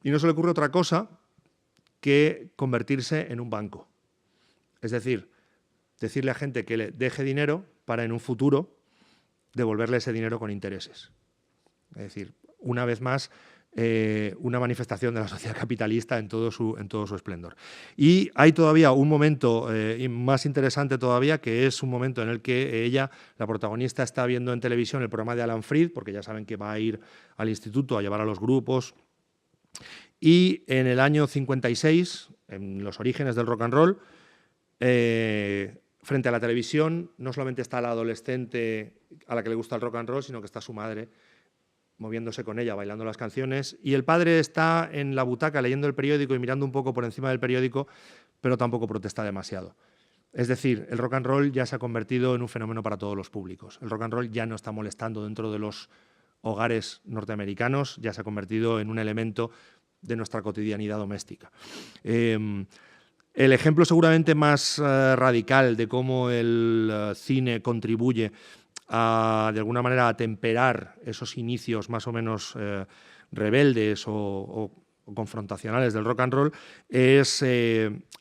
Y no se le ocurre otra cosa que convertirse en un banco. Es decir, decirle a gente que le deje dinero para en un futuro devolverle ese dinero con intereses. Es decir, una vez más, una manifestación de la sociedad capitalista en todo su esplendor. Y hay todavía un momento más interesante todavía, que es un momento en el que ella, la protagonista, está viendo en televisión el programa de Alan Freed, porque ya saben que va a ir al instituto a llevar a los grupos. Y en el año 56, en los orígenes del rock and roll, frente a la televisión, no solamente está la adolescente a la que le gusta el rock and roll, sino que está su madre moviéndose con ella, bailando las canciones, y el padre está en la butaca leyendo el periódico y mirando un poco por encima del periódico, pero tampoco protesta demasiado. Es decir, el rock and roll ya se ha convertido en un fenómeno para todos los públicos. El rock and roll ya no está molestando dentro de los hogares norteamericanos, ya se ha convertido en un elemento de nuestra cotidianidad doméstica. El ejemplo seguramente más radical de cómo el cine contribuye de alguna manera a temperar esos inicios más o menos rebeldes o confrontacionales del rock and roll es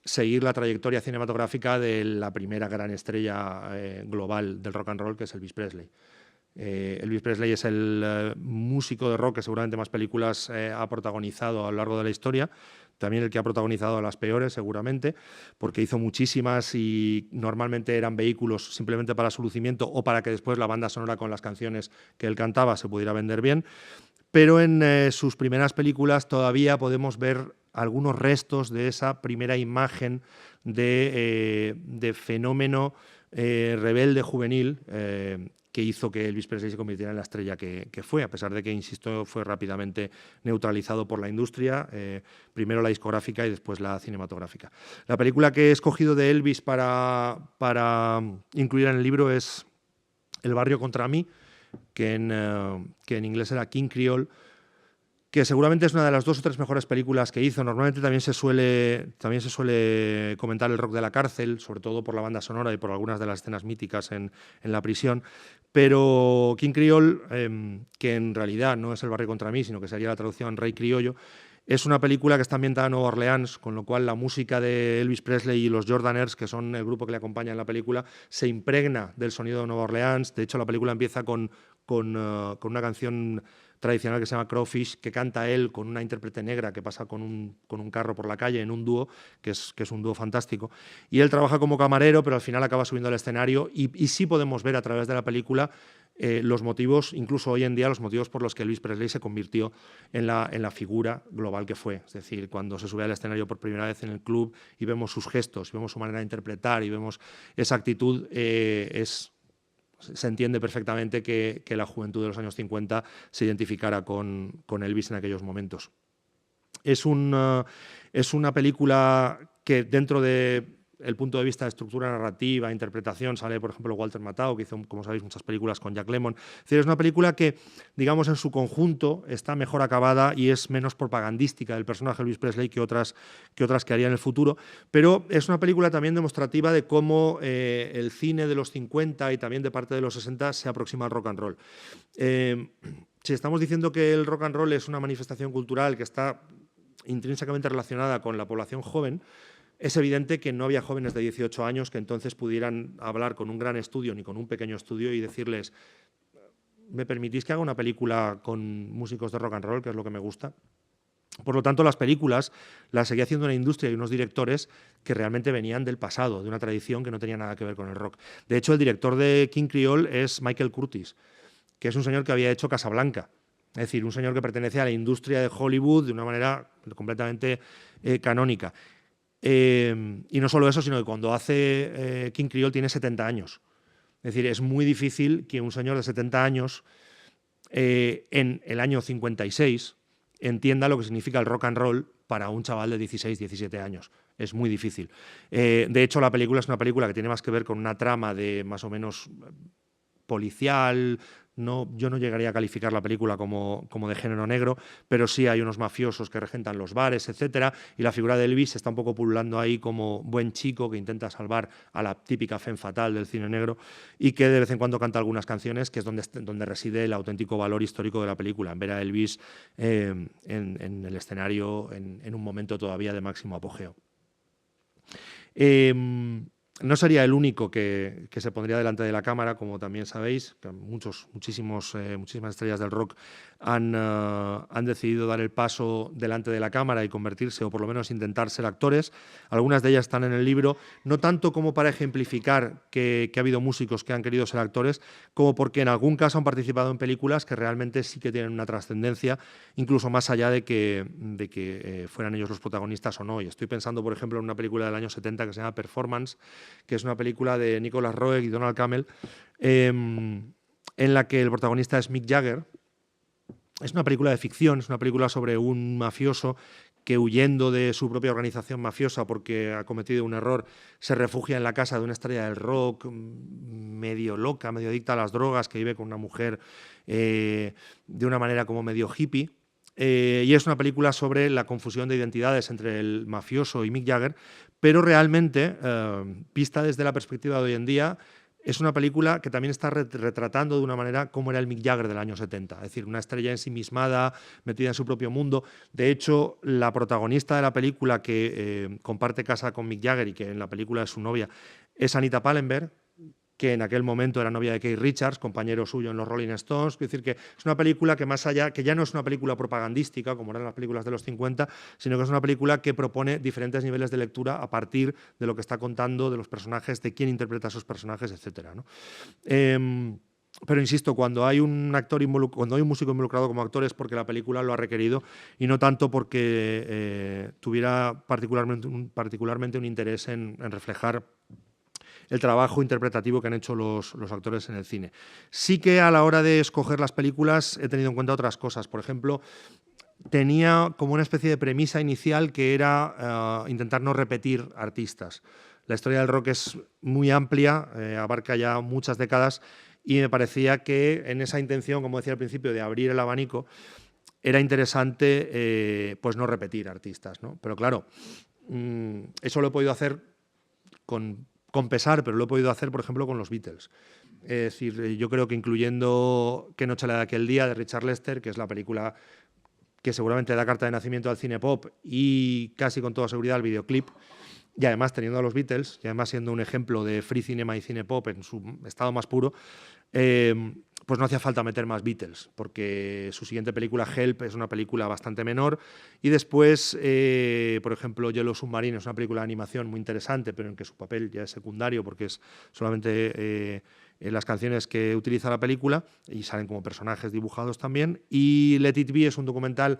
seguir la trayectoria cinematográfica de la primera gran estrella global del rock and roll, que es Elvis Presley. Elvis Presley es el músico de rock que seguramente más películas ha protagonizado a lo largo de la historia. también el que ha protagonizado las peores seguramente, porque hizo muchísimas y normalmente eran vehículos simplemente para su lucimiento o para que después la banda sonora con las canciones que él cantaba se pudiera vender bien. Pero en sus primeras películas todavía podemos ver algunos restos de esa primera imagen de fenómeno rebelde juvenil que hizo que Elvis Presley se convirtiera en la estrella que fue, a pesar de que, insisto, fue rápidamente neutralizado por la industria, primero la discográfica y después la cinematográfica. La película que he escogido de Elvis para incluir en el libro es El barrio contra mí, que en inglés era King Creole, que seguramente es una de las 2 o 3 mejores películas que hizo. Normalmente también se suele comentar el rock de la cárcel, sobre todo por la banda sonora y por algunas de las escenas míticas en la prisión, pero King Creole, que en realidad no es El barrio contra mí, sino que sería la traducción Rey Criollo, es una película que está ambientada en Nueva Orleans, con lo cual la música de Elvis Presley y los Jordaners, que son el grupo que le acompaña en la película, se impregna del sonido de Nueva Orleans. De hecho, la película empieza con una canción tradicional que se llama Crawfish, que canta él con una intérprete negra que pasa con un carro por la calle en un dúo, que es un dúo fantástico. Y él trabaja como camarero, pero al final acaba subiendo al escenario y sí podemos ver a través de la película los motivos, incluso hoy en día, los motivos por los que Elvis Presley se convirtió en la figura global que fue. Es decir, cuando se sube al escenario por primera vez en el club y vemos sus gestos, y vemos su manera de interpretar y vemos esa actitud, se entiende perfectamente que la juventud de los años 50 se identificara con Elvis en aquellos momentos. Es una película que dentro del punto de vista de estructura narrativa, interpretación, sale por ejemplo Walter Matthau, que hizo, como sabéis, muchas películas con Jack Lemmon. Es decir, es una película que, digamos, en su conjunto está mejor acabada y es menos propagandística del personaje Elvis Presley que otras que haría en el futuro, pero es una película también demostrativa de cómo el cine de los 50 y también de parte de los 60 se aproxima al rock and roll. Si estamos diciendo que el rock and roll es una manifestación cultural que está intrínsecamente relacionada con la población joven, es evidente que no había jóvenes de 18 años que entonces pudieran hablar con un gran estudio ni con un pequeño estudio y decirles: ¿me permitís que haga una película con músicos de rock and roll, que es lo que me gusta? Por lo tanto, las películas las seguía haciendo una industria y unos directores que realmente venían del pasado, de una tradición que no tenía nada que ver con el rock. De hecho, el director de King Creole es Michael Curtiz, que es un señor que había hecho Casablanca. Es decir, un señor que pertenece a la industria de Hollywood de una manera completamente canónica. Y no solo eso, sino que cuando hace King Creole tiene 70 años. Es decir, es muy difícil que un señor de 70 años en el año 56 entienda lo que significa el rock and roll para un chaval de 16, 17 años. Es muy difícil. De hecho, la película es una película que tiene más que ver con una trama de más o menos policial. Yo no llegaría a calificar la película como de género negro, pero sí hay unos mafiosos que regentan los bares, etcétera, y la figura de Elvis está un poco pululando ahí como buen chico que intenta salvar a la típica femme fatal del cine negro y que de vez en cuando canta algunas canciones, que es donde reside el auténtico valor histórico de la película, en ver a Elvis en el escenario en un momento todavía de máximo apogeo. No sería el único que se pondría delante de la cámara, como también sabéis, que muchísimas estrellas del rock han decidido dar el paso delante de la cámara y convertirse, o por lo menos intentar ser actores. Algunas de ellas están en el libro, no tanto como para ejemplificar que ha habido músicos que han querido ser actores, como porque en algún caso han participado en películas que realmente sí que tienen una trascendencia, incluso más allá de que fueran ellos los protagonistas o no. Y estoy pensando, por ejemplo, en una película del año 70 que se llama Performance, que es una película de Nicholas Roeg y Donald Cammell, en la que el protagonista es Mick Jagger. Es una película de ficción, es una película sobre un mafioso que, huyendo de su propia organización mafiosa porque ha cometido un error, se refugia en la casa de una estrella del rock medio loca, medio adicta a las drogas, que vive con una mujer de una manera como medio hippie. Y es una película sobre la confusión de identidades entre el mafioso y Mick Jagger, pero realmente, vista desde la perspectiva de hoy en día, es una película que también está retratando de una manera cómo era el Mick Jagger del año 70, es decir, una estrella ensimismada, metida en su propio mundo. De hecho, la protagonista de la película, que comparte casa con Mick Jagger y que en la película es su novia, es Anita Pallenberg, que en aquel momento era novia de Keith Richards, compañero suyo en los Rolling Stones. Es decir, que es una película que más allá, que ya no es una película propagandística, como eran las películas de los 50, sino que es una película que propone diferentes niveles de lectura a partir de lo que está contando, de los personajes, de quién interpreta a esos personajes, etcétera, ¿no? Pero insisto, cuando hay un cuando hay un músico involucrado como actor es porque la película lo ha requerido y no tanto porque tuviera particularmente un interés en reflejar el trabajo interpretativo que han hecho los actores en el cine. Sí que a la hora de escoger las películas he tenido en cuenta otras cosas. Por ejemplo, tenía como una especie de premisa inicial que era intentar no repetir artistas. La historia del rock es muy amplia, abarca ya muchas décadas y me parecía que en esa intención, como decía al principio, de abrir el abanico, era interesante pues no repetir artistas, ¿no? Pero claro, eso lo he podido hacer con pesar, pero lo he podido hacer, por ejemplo, con los Beatles. Es decir, yo creo que incluyendo Qué noche la de aquel día, de Richard Lester, que es la película que seguramente da carta de nacimiento al cine pop y casi con toda seguridad al videoclip, y además teniendo a los Beatles, y además siendo un ejemplo de free cinema y cine pop en su estado más puro, pues no hacía falta meter más Beatles, porque su siguiente película, Help, es una película bastante menor, y después, por ejemplo, Yellow Submarine es una película de animación muy interesante, pero en que su papel ya es secundario, porque es solamente las canciones que utiliza la película, y salen como personajes dibujados también, y Let It Be es un documental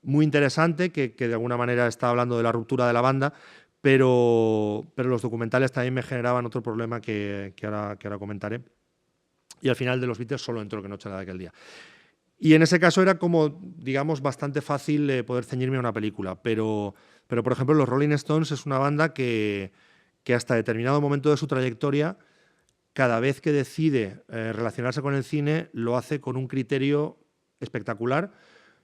muy interesante, que de alguna manera está hablando de la ruptura de la banda, pero los documentales también me generaban otro problema que ahora comentaré. Y al final de los Beatles solo entró Que noche la de aquel día. Y en ese caso era como, digamos, bastante fácil poder ceñirme a una película. Pero, por ejemplo, los Rolling Stones es una banda que hasta determinado momento de su trayectoria, cada vez que decide relacionarse con el cine, lo hace con un criterio espectacular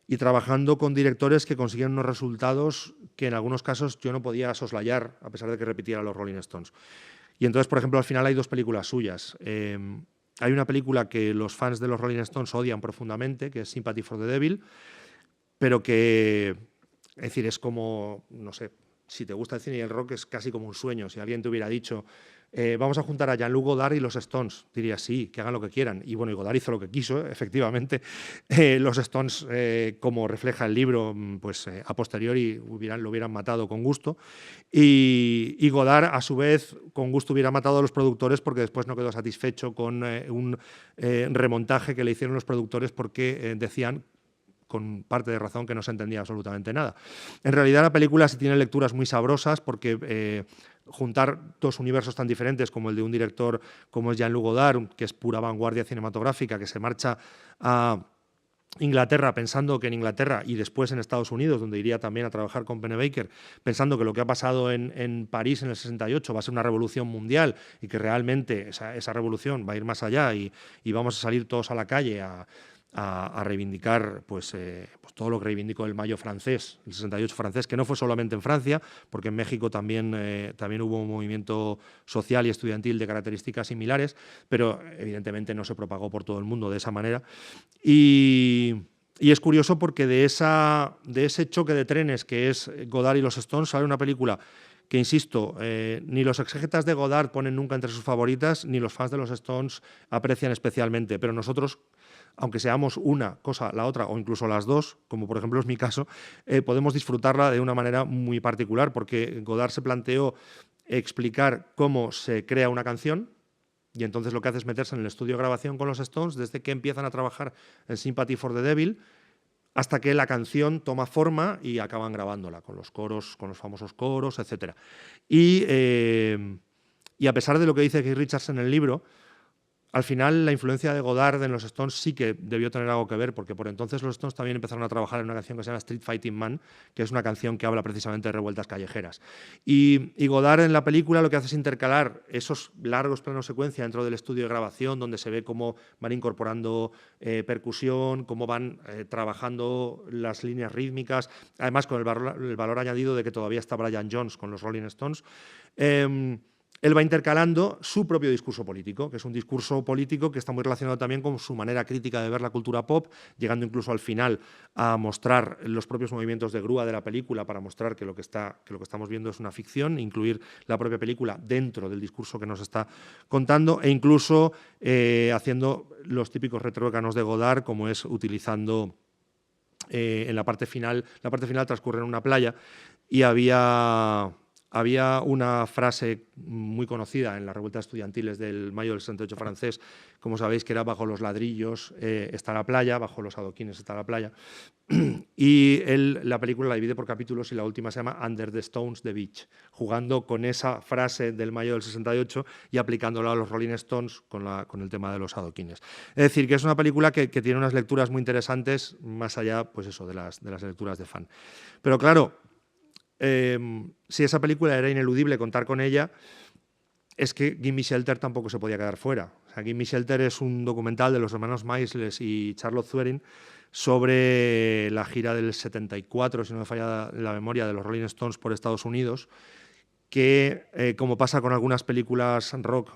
y trabajando con directores que consiguen unos resultados que en algunos casos yo no podía soslayar, a pesar de que repitiera los Rolling Stones. Y entonces, por ejemplo, al final hay dos películas suyas. Hay una película que los fans de los Rolling Stones odian profundamente, que es Sympathy for the Devil, pero que, es decir, es como, no sé, si te gusta el cine y el rock es casi como un sueño. Si alguien te hubiera dicho, vamos a juntar a Jean-Luc Godard y los Stones, dirías sí, que hagan lo que quieran. Y bueno, y Godard hizo lo que quiso, efectivamente. Los Stones, como refleja el libro, pues a posteriori lo hubieran matado con gusto. Y Godard, a su vez, con gusto hubiera matado a los productores porque después no quedó satisfecho con un remontaje que le hicieron los productores porque decían, con parte de razón, que no se entendía absolutamente nada. En realidad la película sí tiene lecturas muy sabrosas porque juntar dos universos tan diferentes como el de un director como es Jean-Luc Godard, que es pura vanguardia cinematográfica, que se marcha a Inglaterra pensando que en Inglaterra y después en Estados Unidos, donde iría también a trabajar con Pennebaker, pensando que lo que ha pasado en París en el 68 va a ser una revolución mundial y que realmente esa revolución va a ir más allá y vamos a salir todos a la calle a reivindicar pues todo lo que reivindicó el Mayo francés, el 68 francés, que no fue solamente en Francia, porque en México también hubo un movimiento social y estudiantil de características similares, pero evidentemente no se propagó por todo el mundo de esa manera. Y es curioso porque de ese choque de trenes que es Godard y los Stones sale una película que, insisto, ni los exégetas de Godard ponen nunca entre sus favoritas, ni los fans de los Stones aprecian especialmente, pero nosotros, aunque seamos una cosa, la otra, o incluso las dos, como por ejemplo es mi caso, podemos disfrutarla de una manera muy particular, porque Godard se planteó explicar cómo se crea una canción, y entonces lo que hace es meterse en el estudio de grabación con los Stones desde que empiezan a trabajar en Sympathy for the Devil hasta que la canción toma forma y acaban grabándola con los coros, con los famosos coros, etc. Y a pesar de lo que dice Keith Richards en el libro, al final la influencia de Godard en los Stones sí que debió tener algo que ver, porque por entonces los Stones también empezaron a trabajar en una canción que se llama Street Fighting Man, que es una canción que habla precisamente de revueltas callejeras. Y Godard en la película lo que hace es intercalar esos largos planos secuencia dentro del estudio de grabación, donde se ve cómo van incorporando percusión, cómo van trabajando las líneas rítmicas, además con el valor añadido de que todavía está Brian Jones con los Rolling Stones. él va intercalando su propio discurso político, que es un discurso político que está muy relacionado también con su manera crítica de ver la cultura pop, llegando incluso al final a mostrar los propios movimientos de grúa de la película para mostrar que lo que estamos viendo es una ficción, incluir la propia película dentro del discurso que nos está contando e incluso haciendo los típicos retrócanos de Godard, como es utilizando en la parte final transcurre en una playa y había una frase muy conocida en las revueltas estudiantiles del mayo del 68 francés, como sabéis, que era bajo los ladrillos está la playa, bajo los adoquines está la playa. Y la película la divide por capítulos y la última se llama Under the Stones, the Beach, jugando con esa frase del mayo del 68 y aplicándola a los Rolling Stones con el tema de los adoquines. Es decir, que es una película que tiene unas lecturas muy interesantes, más allá pues eso, de las lecturas de fan. Pero claro, si esa película era ineludible contar con ella, es que Gimme Shelter tampoco se podía quedar fuera. O sea, Gimme Shelter es un documental de los hermanos Maysles y Charlotte Zwerin sobre la gira del 74, si no me falla la memoria, de los Rolling Stones por Estados Unidos, que, como pasa con algunas películas rock,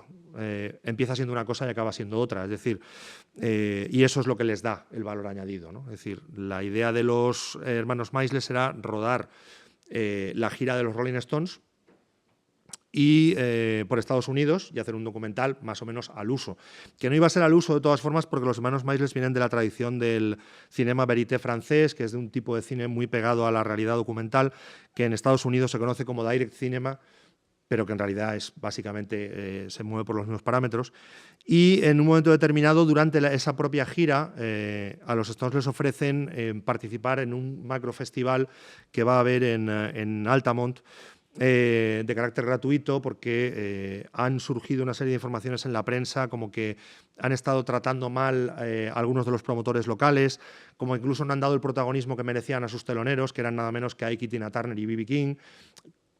empieza siendo una cosa y acaba siendo otra. Es decir, y eso es lo que les da el valor añadido, ¿no? Es decir, la idea de los hermanos Maysles era rodar la gira de los Rolling Stones y por Estados Unidos y hacer un documental más o menos al uso. Que no iba a ser al uso de todas formas porque los hermanos Maysles vienen de la tradición del cinema verité francés, que es de un tipo de cine muy pegado a la realidad documental, que en Estados Unidos se conoce como direct cinema, pero que en realidad es básicamente se mueve por los mismos parámetros. Y en un momento determinado, durante esa propia gira, a los Stones les ofrecen participar en un macrofestival que va a haber en Altamont, de carácter gratuito, porque han surgido una serie de informaciones en la prensa como que han estado tratando mal algunos de los promotores locales, como incluso no han dado el protagonismo que merecían a sus teloneros, que eran nada menos que Ike, Tina Turner y B.B. King,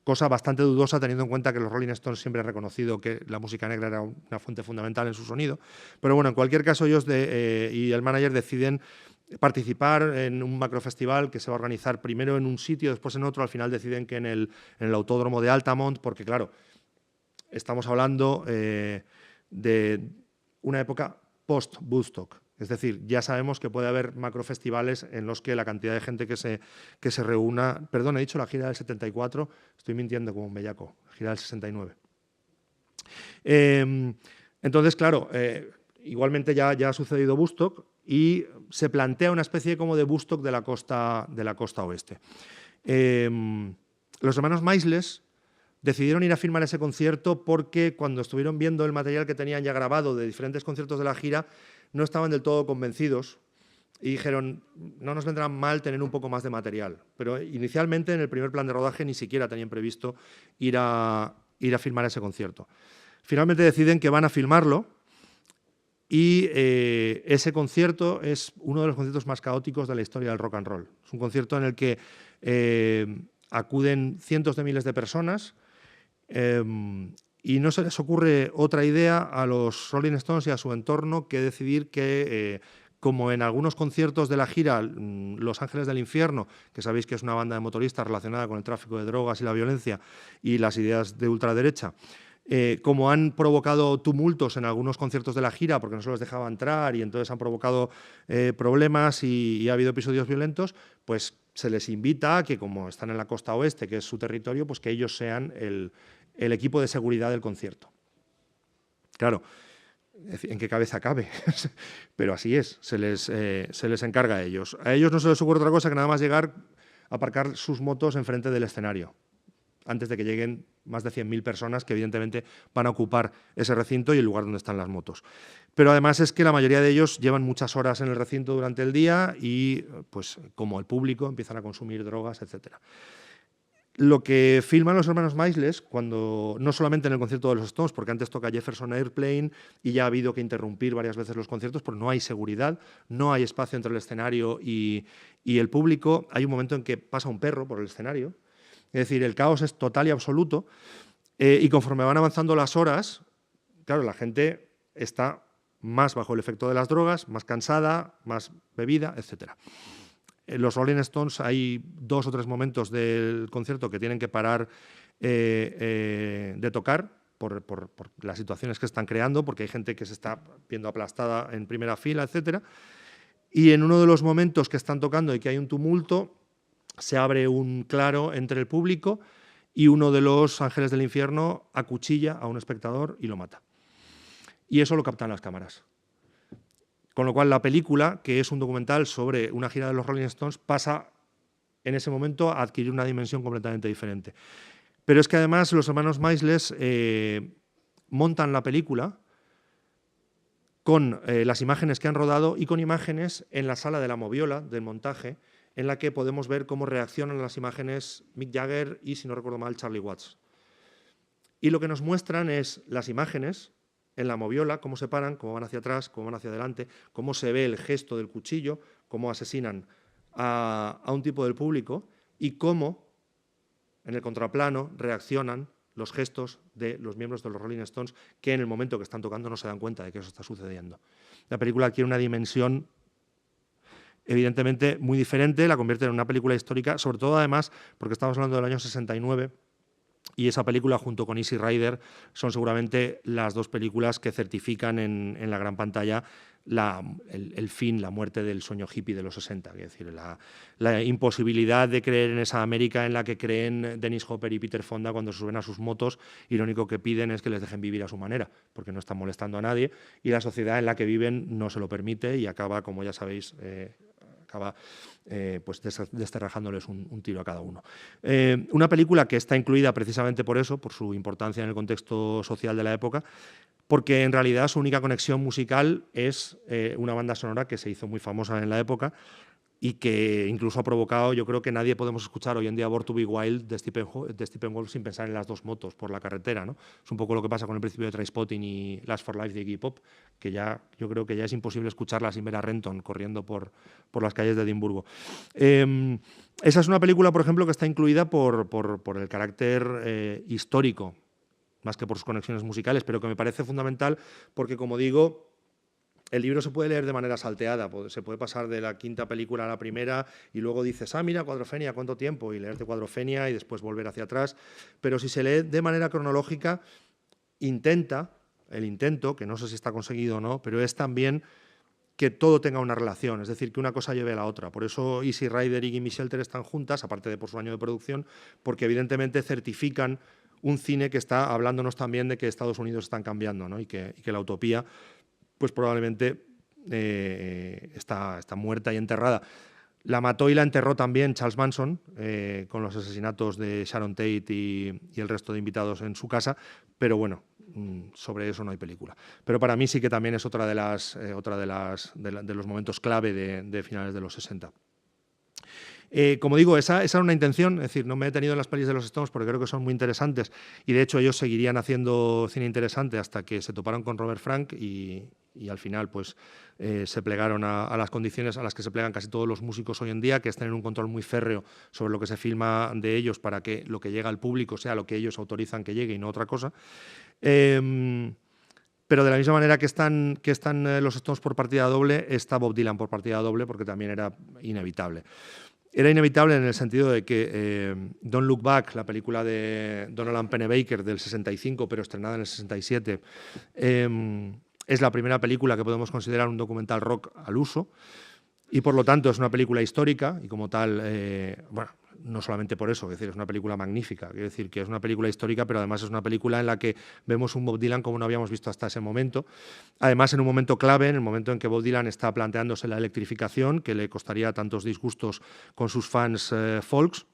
cosa bastante dudosa teniendo en cuenta que los Rolling Stones siempre han reconocido que la música negra era una fuente fundamental en su sonido. Pero bueno, en cualquier caso ellos y el manager deciden participar en un macrofestival que se va a organizar primero en un sitio, después en otro. Al final deciden que en el autódromo de Altamont, porque claro, estamos hablando de una época post-Woodstock. Es decir, ya sabemos que puede haber macrofestivales en los que la cantidad de gente que se reúna... Perdón, he dicho la gira del 74, estoy mintiendo como un bellaco, la gira del 69. Entonces, claro, igualmente ya ha sucedido Woodstock y se plantea una especie como de Woodstock de la costa oeste. Los hermanos Maysles decidieron ir a filmar ese concierto porque cuando estuvieron viendo el material que tenían ya grabado de diferentes conciertos de la gira, no estaban del todo convencidos y dijeron, no nos vendrá mal tener un poco más de material. Pero inicialmente, en el primer plan de rodaje, ni siquiera tenían previsto ir a filmar ese concierto. Finalmente deciden que van a filmarlo y ese concierto es uno de los conciertos más caóticos de la historia del rock and roll. Es un concierto en el que acuden cientos de miles de personas y no se les ocurre otra idea a los Rolling Stones y a su entorno que decidir que, como en algunos conciertos de la gira Los Ángeles del Infierno, que sabéis que es una banda de motoristas relacionada con el tráfico de drogas y la violencia y las ideas de ultraderecha, como han provocado tumultos en algunos conciertos de la gira porque no se los dejaba entrar y entonces han provocado problemas y ha habido episodios violentos, pues se les invita a que, como están en la costa oeste, que es su territorio, pues que ellos sean el equipo de seguridad del concierto. Claro, ¿en qué cabeza cabe? Pero así es, se les encarga a ellos. A ellos no se les ocurre otra cosa que nada más llegar a aparcar sus motos enfrente del escenario, antes de que lleguen más de 100.000 personas que evidentemente van a ocupar ese recinto y el lugar donde están las motos. Pero además es que la mayoría de ellos llevan muchas horas en el recinto durante el día y, pues, como el público, empiezan a consumir drogas, etc. Lo que filman los hermanos Maysles, cuando no solamente en el concierto de los Stones, porque antes toca Jefferson Airplane y ya ha habido que interrumpir varias veces los conciertos porque no hay seguridad, no hay espacio entre el escenario y el público. Hay un momento en que pasa un perro por el escenario. Es decir, el caos es total y absoluto y conforme van avanzando las horas, claro, la gente está más bajo el efecto de las drogas, más cansada, más bebida, etc. Los Rolling Stones, hay 2 o 3 momentos del concierto que tienen que parar de tocar por las situaciones que están creando, porque hay gente que se está viendo aplastada en primera fila, etcétera. Y en uno de los momentos que están tocando y que hay un tumulto, se abre un claro entre el público y uno de los ángeles del infierno acuchilla a un espectador y lo mata. Y eso lo captan las cámaras. Con lo cual la película, que es un documental sobre una gira de los Rolling Stones, pasa en ese momento a adquirir una dimensión completamente diferente. Pero es que además los hermanos Maysles montan la película con las imágenes que han rodado y con imágenes en la sala de la moviola del montaje, en la que podemos ver cómo reaccionan a las imágenes Mick Jagger y, si no recuerdo mal, Charlie Watts. Y lo que nos muestran es las imágenes en la moviola, cómo se paran, cómo van hacia atrás, cómo van hacia adelante, cómo se ve el gesto del cuchillo, cómo asesinan a un tipo del público y cómo en el contraplano reaccionan los gestos de los miembros de los Rolling Stones, que en el momento que están tocando no se dan cuenta de que eso está sucediendo. La película adquiere una dimensión evidentemente muy diferente, la convierte en una película histórica, sobre todo además porque estamos hablando del año 69 y esa película junto con Easy Rider son seguramente las dos películas que certifican en la gran pantalla el fin, la muerte del sueño hippie de los 60, es decir, la imposibilidad de creer en esa América en la que creen Dennis Hopper y Peter Fonda cuando se suben a sus motos y lo único que piden es que les dejen vivir a su manera, porque no están molestando a nadie y la sociedad en la que viven no se lo permite y acaba, como ya sabéis, pues desterrajándoles un tiro a cada uno. Una película que está incluida precisamente por eso, por su importancia en el contexto social de la época, porque en realidad su única conexión musical es una banda sonora que se hizo muy famosa en la época y que incluso ha provocado, yo creo que nadie podemos escuchar hoy en día Born to Be Wild de Stephen Wolf sin pensar en las dos motos por la carretera, ¿no? Es un poco lo que pasa con el principio de Trainspotting y Last for Life de Iggy Pop, que ya yo creo que ya es imposible escucharla sin ver a Renton corriendo por las calles de Edimburgo. Esa es una película, por ejemplo, que está incluida por el carácter histórico, más que por sus conexiones musicales, pero que me parece fundamental porque, como digo, el libro se puede leer de manera salteada, se puede pasar de la quinta película a la primera y luego dices, mira, Cuadrofenia, ¿cuánto tiempo? Y leerte Cuadrofenia y después volver hacia atrás. Pero si se lee de manera cronológica, el intento, que no sé si está conseguido o no, pero es también que todo tenga una relación, es decir, que una cosa lleve a la otra. Por eso Easy Rider y Gimme Shelter están juntas, aparte de por su año de producción, porque evidentemente certifican un cine que está hablándonos también de que Estados Unidos están cambiando, ¿no? y que la utopía pues probablemente está muerta y enterrada. La mató y la enterró también Charles Manson, con los asesinatos de Sharon Tate y el resto de invitados en su casa, pero bueno, sobre eso no hay película. Pero para mí sí que también es otra de los momentos clave de finales de los 60. Como digo, esa era una intención, es decir, no me he detenido en las pelis de los Stones porque creo que son muy interesantes y de hecho ellos seguirían haciendo cine interesante hasta que se toparon con Robert Frank y al final pues se plegaron a las condiciones a las que se plegan casi todos los músicos hoy en día, que es tener un control muy férreo sobre lo que se filma de ellos para que lo que llega al público sea lo que ellos autorizan que llegue y no otra cosa. Pero de la misma manera que están los Stones por partida doble, está Bob Dylan por partida doble porque también era inevitable. Era inevitable en el sentido de que Don't Look Back, la película de Donald Pennebaker del 65, pero estrenada en el 67, es la primera película que podemos considerar un documental rock al uso y por lo tanto es una película histórica y como tal, bueno, no solamente por eso, es decir, es una película magnífica, quiero decir que es una película histórica, pero además es una película en la que vemos un Bob Dylan como no habíamos visto hasta ese momento. Además, en un momento clave, en el momento en que Bob Dylan está planteándose la electrificación, que le costaría tantos disgustos con sus fans folks.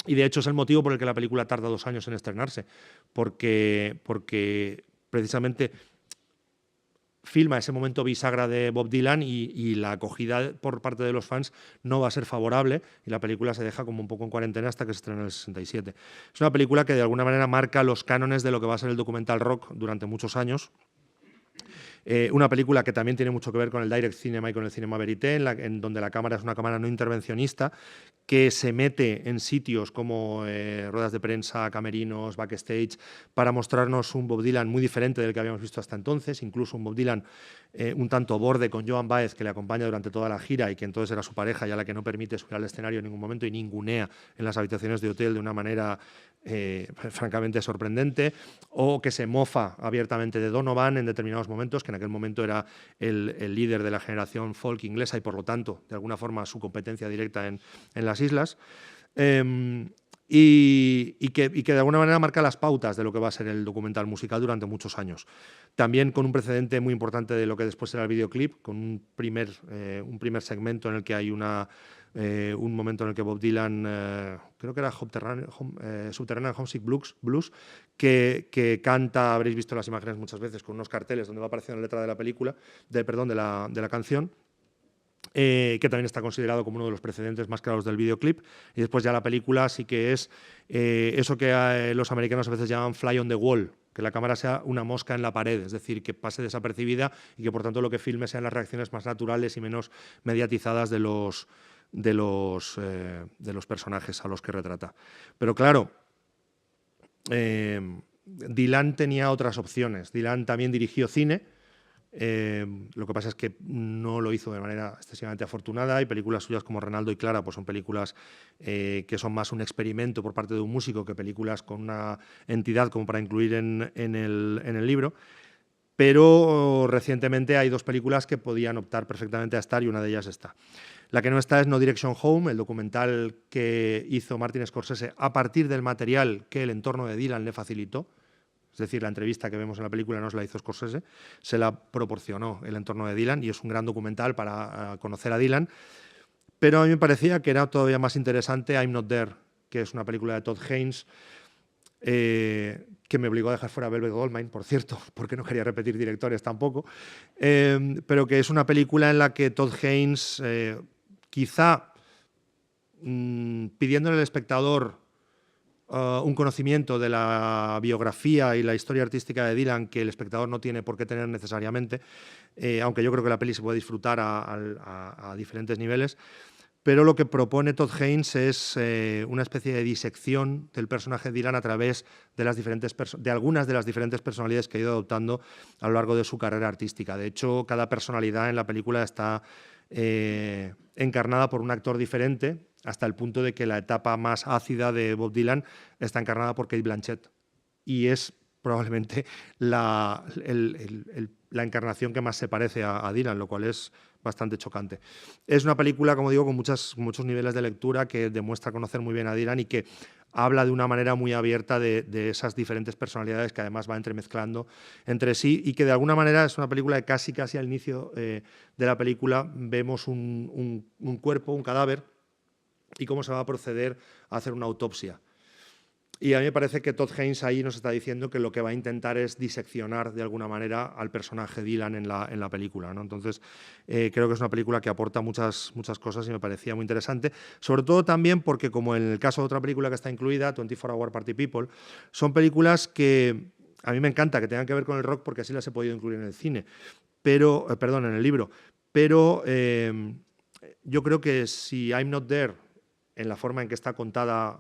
Y de hecho es el motivo por el que la película tarda 2 años en estrenarse, porque precisamente filma ese momento bisagra de Bob Dylan y la acogida por parte de los fans no va a ser favorable y la película se deja como un poco en cuarentena hasta que se estrena en el 67. Es una película que de alguna manera marca los cánones de lo que va a ser el documental rock durante muchos años Una película que también tiene mucho que ver con el direct cinema y con el cinema verité, en donde la cámara es una cámara no intervencionista, que se mete en sitios como ruedas de prensa, camerinos, backstage, para mostrarnos un Bob Dylan muy diferente del que habíamos visto hasta entonces, incluso un Bob Dylan un tanto borde con Joan Baez, que le acompaña durante toda la gira y que entonces era su pareja y a la que no permite subir al escenario en ningún momento y ningunea en las habitaciones de hotel de una manera francamente sorprendente, o que se mofa abiertamente de Donovan en determinados momentos, que en aquel momento era el líder de la generación folk inglesa y por lo tanto, de alguna forma, su competencia directa en las islas. Y que de alguna manera marca las pautas de lo que va a ser el documental musical durante muchos años. También con un precedente muy importante de lo que después será el videoclip, con un primer segmento en el que hay un momento en el que Bob Dylan, creo que era Subterranean Homesick Blues, que canta, habréis visto las imágenes muchas veces, con unos carteles donde va apareciendo la letra de la película, de la canción, que también está considerado como uno de los precedentes más claros del videoclip. Y después ya la película sí que es eso que los americanos a veces llaman fly on the wall, que la cámara sea una mosca en la pared, es decir, que pase desapercibida y que por tanto lo que filme sean las reacciones más naturales y menos mediatizadas de los personajes a los que retrata. Pero claro, Dylan tenía otras opciones. Dylan también dirigió cine. Lo que pasa es que no lo hizo de manera excesivamente afortunada. Hay películas suyas como Renaldo y Clara, pues son películas que son más un experimento por parte de un músico que películas con una entidad como para incluir en el libro. Pero recientemente hay dos películas que podían optar perfectamente a estar y una de ellas está. La que no está es No Direction Home, el documental que hizo Martin Scorsese a partir del material que el entorno de Dylan le facilitó. Es decir, la entrevista que vemos en la película no se la hizo Scorsese, se la proporcionó el entorno de Dylan y es un gran documental para conocer a Dylan. Pero a mí me parecía que era todavía más interesante I'm Not There, que es una película de Todd Haynes, que me obligó a dejar fuera Velvet Goldmine, por cierto, porque no quería repetir directores tampoco, pero que es una película en la que Todd Haynes, quizá pidiéndole al espectador un conocimiento de la biografía y la historia artística de Dylan que el espectador no tiene por qué tener necesariamente, aunque yo creo que la peli se puede disfrutar a diferentes niveles, pero lo que propone Todd Haynes es una especie de disección del personaje de Dylan a través de algunas de las diferentes personalidades que ha ido adoptando a lo largo de su carrera artística. De hecho, cada personalidad en la película está encarnada por un actor diferente, hasta el punto de que la etapa más ácida de Bob Dylan está encarnada por Cate Blanchett. Y es probablemente la encarnación que más se parece a Dylan, lo cual es bastante chocante. Es una película, como digo, con muchos niveles de lectura que demuestra conocer muy bien a Dylan y que habla de una manera muy abierta de esas diferentes personalidades que además va entremezclando entre sí y que de alguna manera es una película que casi al inicio de la película vemos un cuerpo, un cadáver, y cómo se va a proceder a hacer una autopsia. Y a mí me parece que Todd Haynes ahí nos está diciendo que lo que va a intentar es diseccionar de alguna manera al personaje Dylan en la película, ¿no? Entonces, creo que es una película que aporta muchas cosas y me parecía muy interesante, sobre todo también porque, como en el caso de otra película que está incluida, 24 Hour Party People, son películas que a mí me encanta que tengan que ver con el rock porque así las he podido incluir en el cine, pero, perdón, en el libro, pero yo creo que si I'm Not There, en la forma en que está contada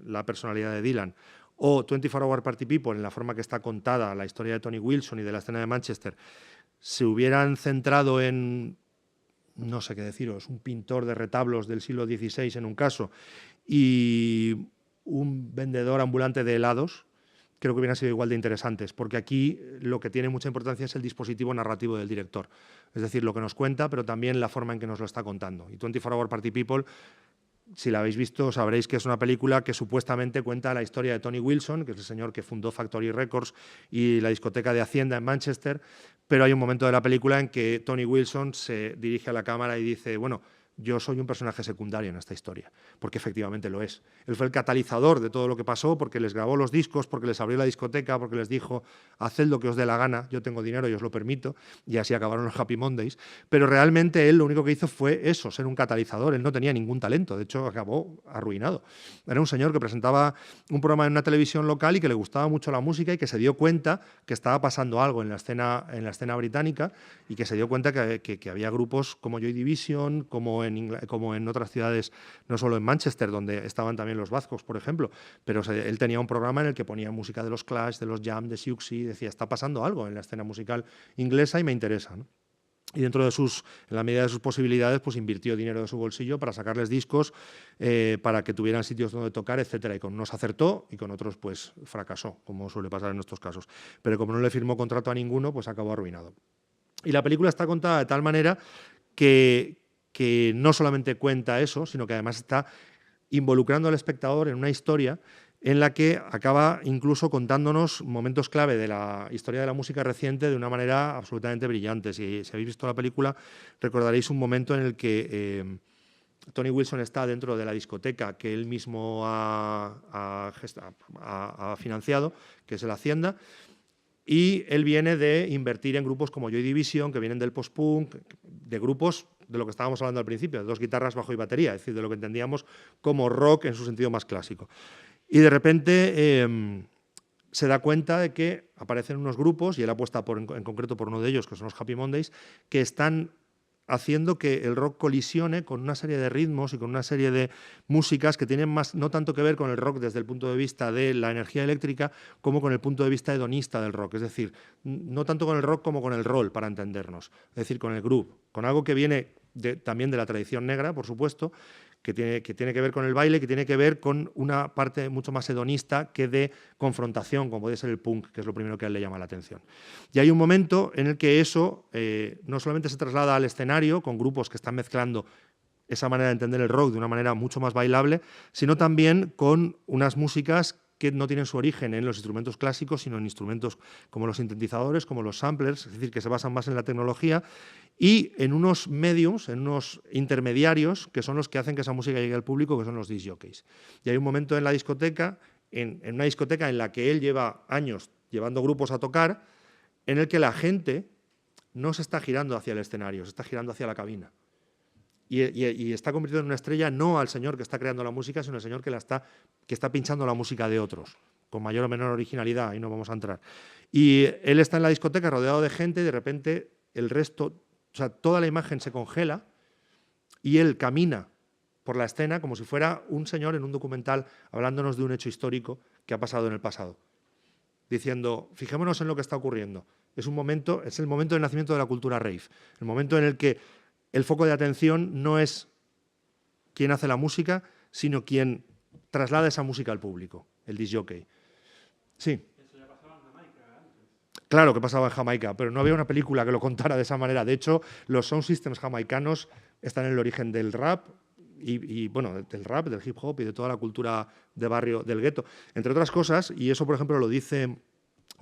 la personalidad de Dylan, o 24 Hour Party People, en la forma que está contada la historia de Tony Wilson y de la escena de Manchester, se hubieran centrado en, no sé qué deciros, un pintor de retablos del siglo XVI en un caso y un vendedor ambulante de helados, creo que hubieran sido igual de interesantes, porque aquí lo que tiene mucha importancia es el dispositivo narrativo del director, es decir, lo que nos cuenta, pero también la forma en que nos lo está contando. Y 24 Hour Party People, si la habéis visto, sabréis que es una película que supuestamente cuenta la historia de Tony Wilson, que es el señor que fundó Factory Records y la discoteca de Hacienda en Manchester, pero hay un momento de la película en que Tony Wilson se dirige a la cámara y dice, bueno, yo soy un personaje secundario en esta historia, porque efectivamente lo es. Él fue el catalizador de todo lo que pasó, porque les grabó los discos, porque les abrió la discoteca, porque les dijo, haced lo que os dé la gana, yo tengo dinero y os lo permito, y así acabaron los Happy Mondays. Pero realmente él lo único que hizo fue eso, ser un catalizador. Él no tenía ningún talento, de hecho acabó arruinado. Era un señor que presentaba un programa en una televisión local y que le gustaba mucho la música y que se dio cuenta que estaba pasando algo en la escena británica, y que se dio cuenta que había grupos como Joy Division, como en otras ciudades, no solo en Manchester, donde estaban también los Buzzcocks, por ejemplo, pero él tenía un programa en el que ponía música de los Clash, de los Jam, de Siouxsie, y decía, está pasando algo en la escena musical inglesa y me interesa, ¿no? Y dentro en la medida de sus posibilidades, pues invirtió dinero de su bolsillo para sacarles discos, para que tuvieran sitios donde tocar, etcétera. Y con unos acertó y con otros pues fracasó, como suele pasar en estos casos. Pero como no le firmó contrato a ninguno, pues acabó arruinado. Y la película está contada de tal manera que no solamente cuenta eso, sino que además está involucrando al espectador en una historia en la que acaba incluso contándonos momentos clave de la historia de la música reciente de una manera absolutamente brillante. Si habéis visto la película, recordaréis un momento en el que Tony Wilson está dentro de la discoteca que él mismo ha financiado, que es el Hacienda, y él viene de invertir en grupos como Joy Division, que vienen del post-punk, de grupos de lo que estábamos hablando al principio, de 2 guitarras, bajo y batería, es decir, de lo que entendíamos como rock en su sentido más clásico. Y de repente se da cuenta de que aparecen unos grupos, y él apuesta en concreto por uno de ellos, que son los Happy Mondays, que están haciendo que el rock colisione con una serie de ritmos y con una serie de músicas que tienen más, no tanto que ver con el rock desde el punto de vista de la energía eléctrica, como con el punto de vista hedonista del rock. Es decir, no tanto con el rock como con el roll, para entendernos. Es decir, con el groove, con algo que viene también de la tradición negra, por supuesto, que tiene que ver con el baile, que tiene que ver con una parte mucho más hedonista que de confrontación, como puede ser el punk, que es lo primero que a él le llama la atención. Y hay un momento en el que eso no solamente se traslada al escenario, con grupos que están mezclando esa manera de entender el rock de una manera mucho más bailable, sino también con unas músicas que no tienen su origen en los instrumentos clásicos, sino en instrumentos como los sintetizadores, como los samplers, es decir, que se basan más en la tecnología, y en unos mediums, en unos intermediarios, que son los que hacen que esa música llegue al público, que son los disc jockeys. Y hay un momento en la discoteca, en una discoteca en la que él lleva años llevando grupos a tocar, en el que la gente no se está girando hacia el escenario, se está girando hacia la cabina. Y está convirtiendo en una estrella no al señor que está creando la música, sino al señor que está pinchando la música de otros, con mayor o menor originalidad, ahí no vamos a entrar. Y él está en la discoteca rodeado de gente y de repente el resto, o sea, toda la imagen se congela y él camina por la escena como si fuera un señor en un documental hablándonos de un hecho histórico que ha pasado en el pasado, diciendo, fijémonos en lo que está ocurriendo. Es el momento del nacimiento de la cultura rave, el momento en el que el foco de atención no es quién hace la música, sino quién traslada esa música al público, el disc jockey. Sí. Eso ya pasaba en Jamaica antes. Claro que pasaba en Jamaica, pero no había una película que lo contara de esa manera. De hecho, los sound systems jamaicanos están en el origen del rap, y bueno, del rap, del hip hop y de toda la cultura de barrio del gueto. Entre otras cosas, y eso por ejemplo lo dice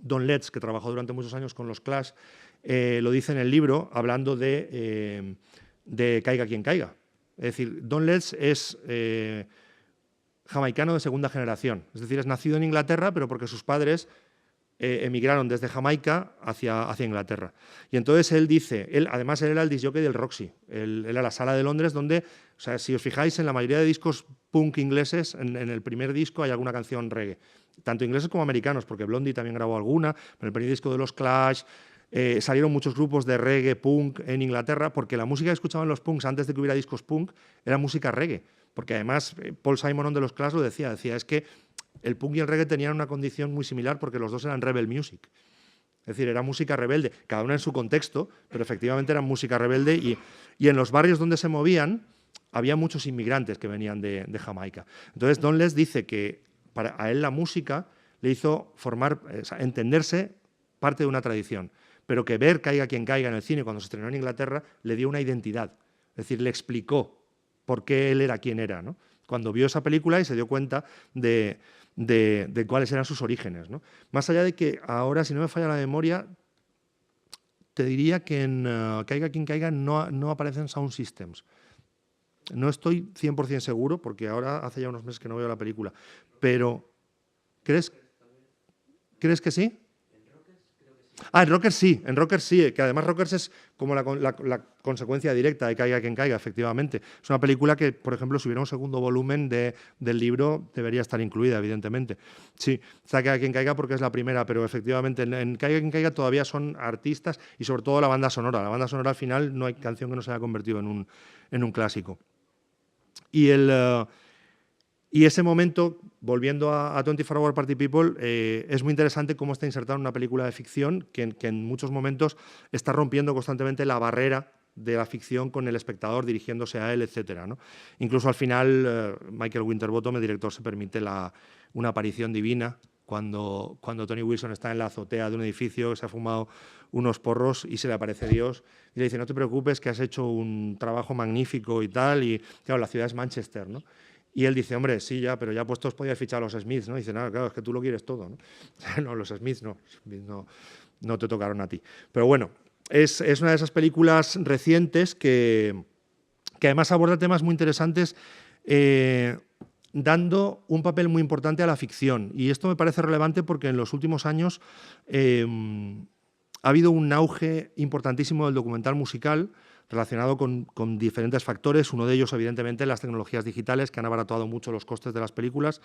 Don Letts, que trabajó durante muchos años con los Clash, lo dice en el libro hablando de Caiga quien caiga. Es decir, Don Letts es jamaicano de segunda generación. Es decir, es nacido en Inglaterra, pero porque sus padres emigraron desde Jamaica hacia Inglaterra. Y entonces él dice, además él era el disc jockey del Roxy, él era la sala de Londres donde, o sea, si os fijáis en la mayoría de discos punk ingleses, en el primer disco hay alguna canción reggae, tanto ingleses como americanos, porque Blondie también grabó alguna, pero el primer disco de los Clash, salieron muchos grupos de reggae, punk en Inglaterra, porque la música que escuchaban los punks antes de que hubiera discos punk era música reggae, porque además Paul Simonon de los Clash lo decía, es que el punk y el reggae tenían una condición muy similar porque los dos eran rebel music. Es decir, era música rebelde, cada una en su contexto, pero efectivamente eran música rebelde y en los barrios donde se movían había muchos inmigrantes que venían de Jamaica. Entonces Don Letts dice que a él la música le hizo entenderse parte de una tradición, pero que ver Caiga quien caiga en el cine cuando se estrenó en Inglaterra le dio una identidad, es decir, le explicó por qué él era quien era, ¿no? Cuando vio esa película y se dio cuenta de cuáles eran sus orígenes, ¿no? Más allá de que ahora, si no me falla la memoria, te diría que en Caiga quien caiga no aparecen sound systems. No estoy 100% seguro, porque ahora hace ya unos meses que no veo la película, pero ¿crees que sí? Ah, en Rockers sí, que además Rockers es como la consecuencia directa de Caiga quien caiga, efectivamente. Es una película que, por ejemplo, si hubiera un segundo volumen del libro, debería estar incluida, evidentemente. Sí, está Caiga quien caiga porque es la primera, pero efectivamente en Caiga quien caiga todavía son artistas y sobre todo la banda sonora. La banda sonora al final no hay canción que no se haya convertido en un clásico. Y ese momento, volviendo a 24 Hour Party People, es muy interesante cómo está insertado en una película de ficción que en muchos momentos está rompiendo constantemente la barrera de la ficción con el espectador dirigiéndose a él, etcétera, ¿no? Incluso al final, Michael Winterbottom, el director, se permite una aparición divina cuando Tony Wilson está en la azotea de un edificio, se ha fumado unos porros y se le aparece Dios y le dice: no te preocupes, que has hecho un trabajo magnífico y tal, y claro, la ciudad es Manchester, ¿no? Y él dice: hombre, sí, ya, pero ya puestos podías fichar a los Smiths, ¿no? Y dice: nada, claro, es que tú lo quieres todo, ¿no? No, los Smiths no te tocaron a ti. Pero bueno, es una de esas películas recientes que además aborda temas muy interesantes, dando un papel muy importante a la ficción. Y esto me parece relevante porque en los últimos años ha habido un auge importantísimo del documental musical, relacionado con diferentes factores. Uno de ellos, evidentemente, las tecnologías digitales, que han abaratado mucho los costes de las películas,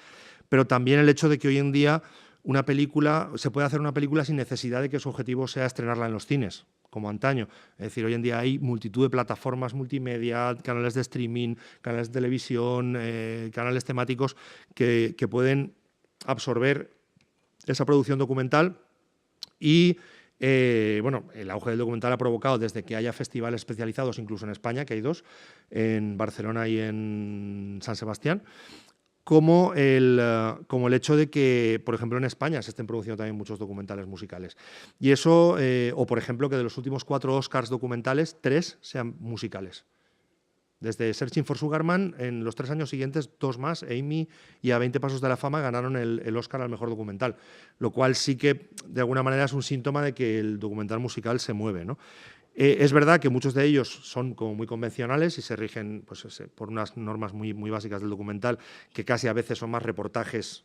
pero también el hecho de que hoy en día se puede hacer una película sin necesidad de que su objetivo sea estrenarla en los cines, como antaño. Es decir, hoy en día hay multitud de plataformas multimedia, canales de streaming, canales de televisión, canales temáticos que pueden absorber esa producción documental y bueno, el auge del documental ha provocado, desde que haya festivales especializados, incluso en España, que hay dos, en Barcelona y en San Sebastián, como el hecho de que, por ejemplo, en España se estén produciendo también muchos documentales musicales. Y eso, o por ejemplo, que de los últimos 4 Oscars documentales, 3 sean musicales. Desde Searching for Sugar Man, en los 3 años siguientes, 2 más, Amy y A 20 Pasos de la Fama, ganaron el Oscar al mejor documental, lo cual sí que de alguna manera es un síntoma de que el documental musical se mueve, ¿no? Es verdad que muchos de ellos son como muy convencionales y se rigen, pues, por unas normas muy, muy básicas del documental, que casi a veces son más reportajes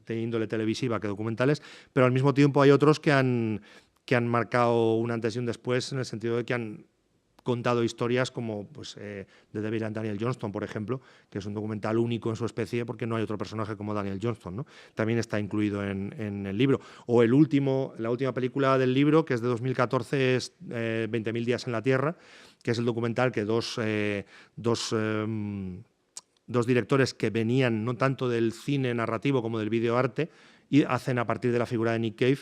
de índole televisiva que documentales, pero al mismo tiempo hay otros que han marcado un antes y un después, en el sentido de que han contado historias como, pues, The Devil and Daniel Johnston, por ejemplo, que es un documental único en su especie porque no hay otro personaje como Daniel Johnston, ¿no? También está incluido en el libro. O la última película del libro, que es de 2014, es 20.000 días en la Tierra, que es el documental que dos directores que venían no tanto del cine narrativo como del videoarte y hacen a partir de la figura de Nick Cave.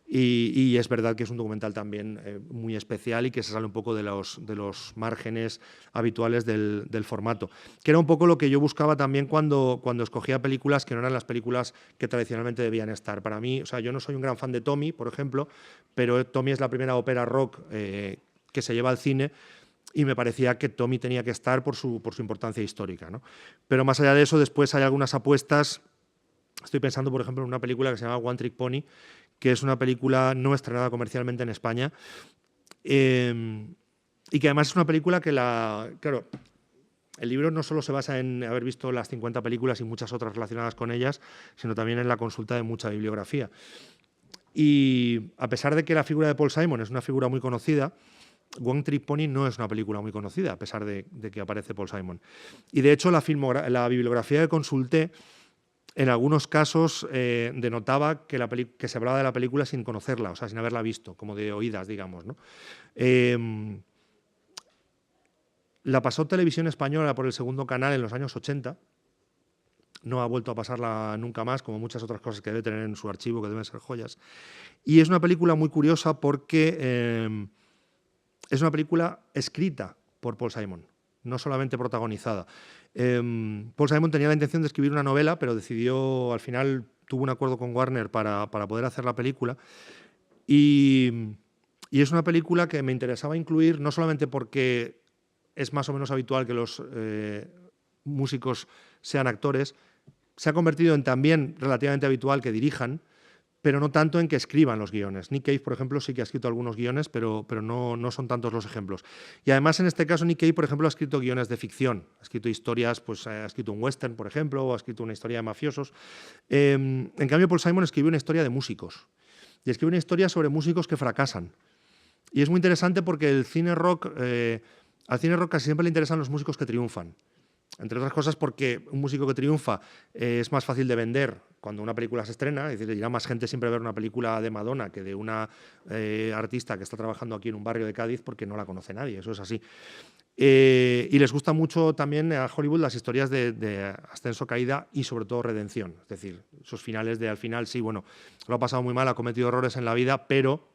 Y es verdad que es un documental también muy especial y que se sale un poco de los márgenes habituales del formato, que era un poco lo que yo buscaba también cuando escogía películas que no eran las películas que tradicionalmente debían estar. Para mí, o sea, yo no soy un gran fan de Tommy, por ejemplo, pero Tommy es la primera ópera rock que se lleva al cine, y me parecía que Tommy tenía que estar por su importancia histórica, ¿no? Pero más allá de eso, después hay algunas apuestas. Estoy pensando, por ejemplo, en una película que se llama One Trick Pony, que es una película no estrenada comercialmente en España, y que además es una película que claro, el libro no solo se basa en haber visto las 50 películas y muchas otras relacionadas con ellas, sino también en la consulta de mucha bibliografía. Y a pesar de que la figura de Paul Simon es una figura muy conocida, One Trick Pony no es una película muy conocida, a pesar de que aparece Paul Simon. Y de hecho, la bibliografía que consulté, en algunos casos denotaba que se hablaba de la película sin conocerla, o sea, sin haberla visto, como de oídas, digamos, ¿no? La pasó Televisión Española por el segundo canal en los años 80. No ha vuelto a pasarla nunca más, como muchas otras cosas que debe tener en su archivo, que deben ser joyas. Y es una película muy curiosa porque es una película escrita por Paul Simon, no solamente protagonizada. Paul Simon tenía la intención de escribir una novela, pero decidió, al final, tuvo un acuerdo con Warner para poder hacer la película. Y es una película que me interesaba incluir, no solamente porque es más o menos habitual que los músicos sean actores, se ha convertido en también relativamente habitual que dirijan, pero no tanto en que escriban los guiones. Nick Cave, por ejemplo, sí que ha escrito algunos guiones, pero no son tantos los ejemplos. Y además, en este caso, Nick Cave, por ejemplo, ha escrito guiones de ficción. Ha escrito historias, pues ha escrito un western, por ejemplo, o ha escrito una historia de mafiosos. En cambio, Paul Simon escribió una historia de músicos. Y escribe una historia sobre músicos que fracasan. Y es muy interesante porque al cine rock casi siempre le interesan los músicos que triunfan. Entre otras cosas porque un músico que triunfa es más fácil de vender cuando una película se estrena, es decir, irá más gente siempre a ver una película de Madonna que de una artista que está trabajando aquí en un barrio de Cádiz porque no la conoce nadie, eso es así. Y les gusta mucho también a Hollywood las historias de ascenso, caída y sobre todo redención, es decir, esos finales de al final sí, bueno, lo ha pasado muy mal, ha cometido errores en la vida, pero,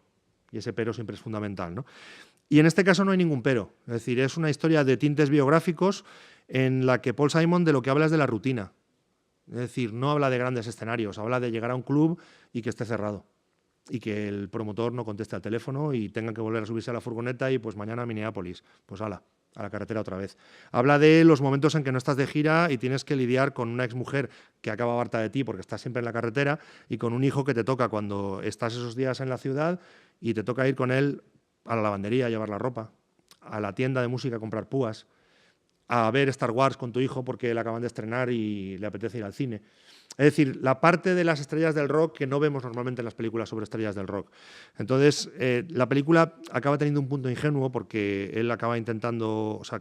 y ese pero siempre es fundamental, ¿no? Y en este caso no hay ningún pero, es decir, es una historia de tintes biográficos en la que Paul Simon de lo que habla es de la rutina. Es decir, no habla de grandes escenarios, habla de llegar a un club y que esté cerrado y que el promotor no conteste al teléfono y tengan que volver a subirse a la furgoneta y pues mañana a Minneapolis, pues ala, a la carretera otra vez. Habla de los momentos en que no estás de gira y tienes que lidiar con una exmujer que acaba harta de ti porque estás siempre en la carretera y con un hijo que te toca cuando estás esos días en la ciudad y te toca ir con él a la lavandería a llevar la ropa, a la tienda de música a comprar púas, a ver Star Wars con tu hijo porque le acaban de estrenar y le apetece ir al cine. Es decir, la parte de las estrellas del rock que no vemos normalmente en las películas sobre estrellas del rock. Entonces, la película acaba teniendo un punto ingenuo porque él acaba intentando, o sea,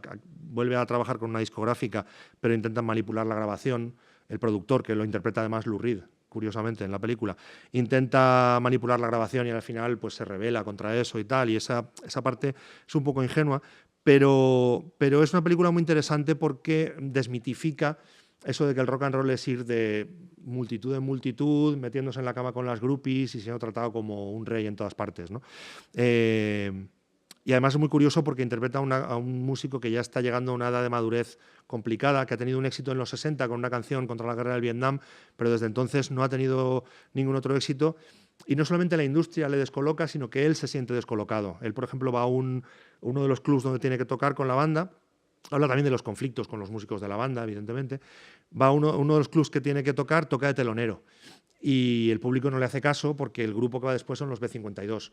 vuelve a trabajar con una discográfica, pero intentan manipular la grabación. El productor, que lo interpreta además Lou Reed, curiosamente, en la película, intenta manipular la grabación y al final pues, se rebela contra eso y tal, y esa parte es un poco ingenua, pero es una película muy interesante porque desmitifica eso de que el rock and roll es ir de multitud en multitud, metiéndose en la cama con las groupies y siendo tratado como un rey en todas partes, ¿no? Y además es muy curioso porque interpreta a un músico que ya está llegando a una edad de madurez complicada, que ha tenido un éxito en los 60 con una canción contra la guerra del Vietnam, pero desde entonces no ha tenido ningún otro éxito. Y no solamente la industria le descoloca, sino que él se siente descolocado. Él, por ejemplo, va a uno de los clubs donde tiene que tocar con la banda. Habla también de los conflictos con los músicos de la banda, evidentemente. Va a uno de los clubs que tiene que tocar, toca de telonero. Y el público no le hace caso porque el grupo que va después son los B-52.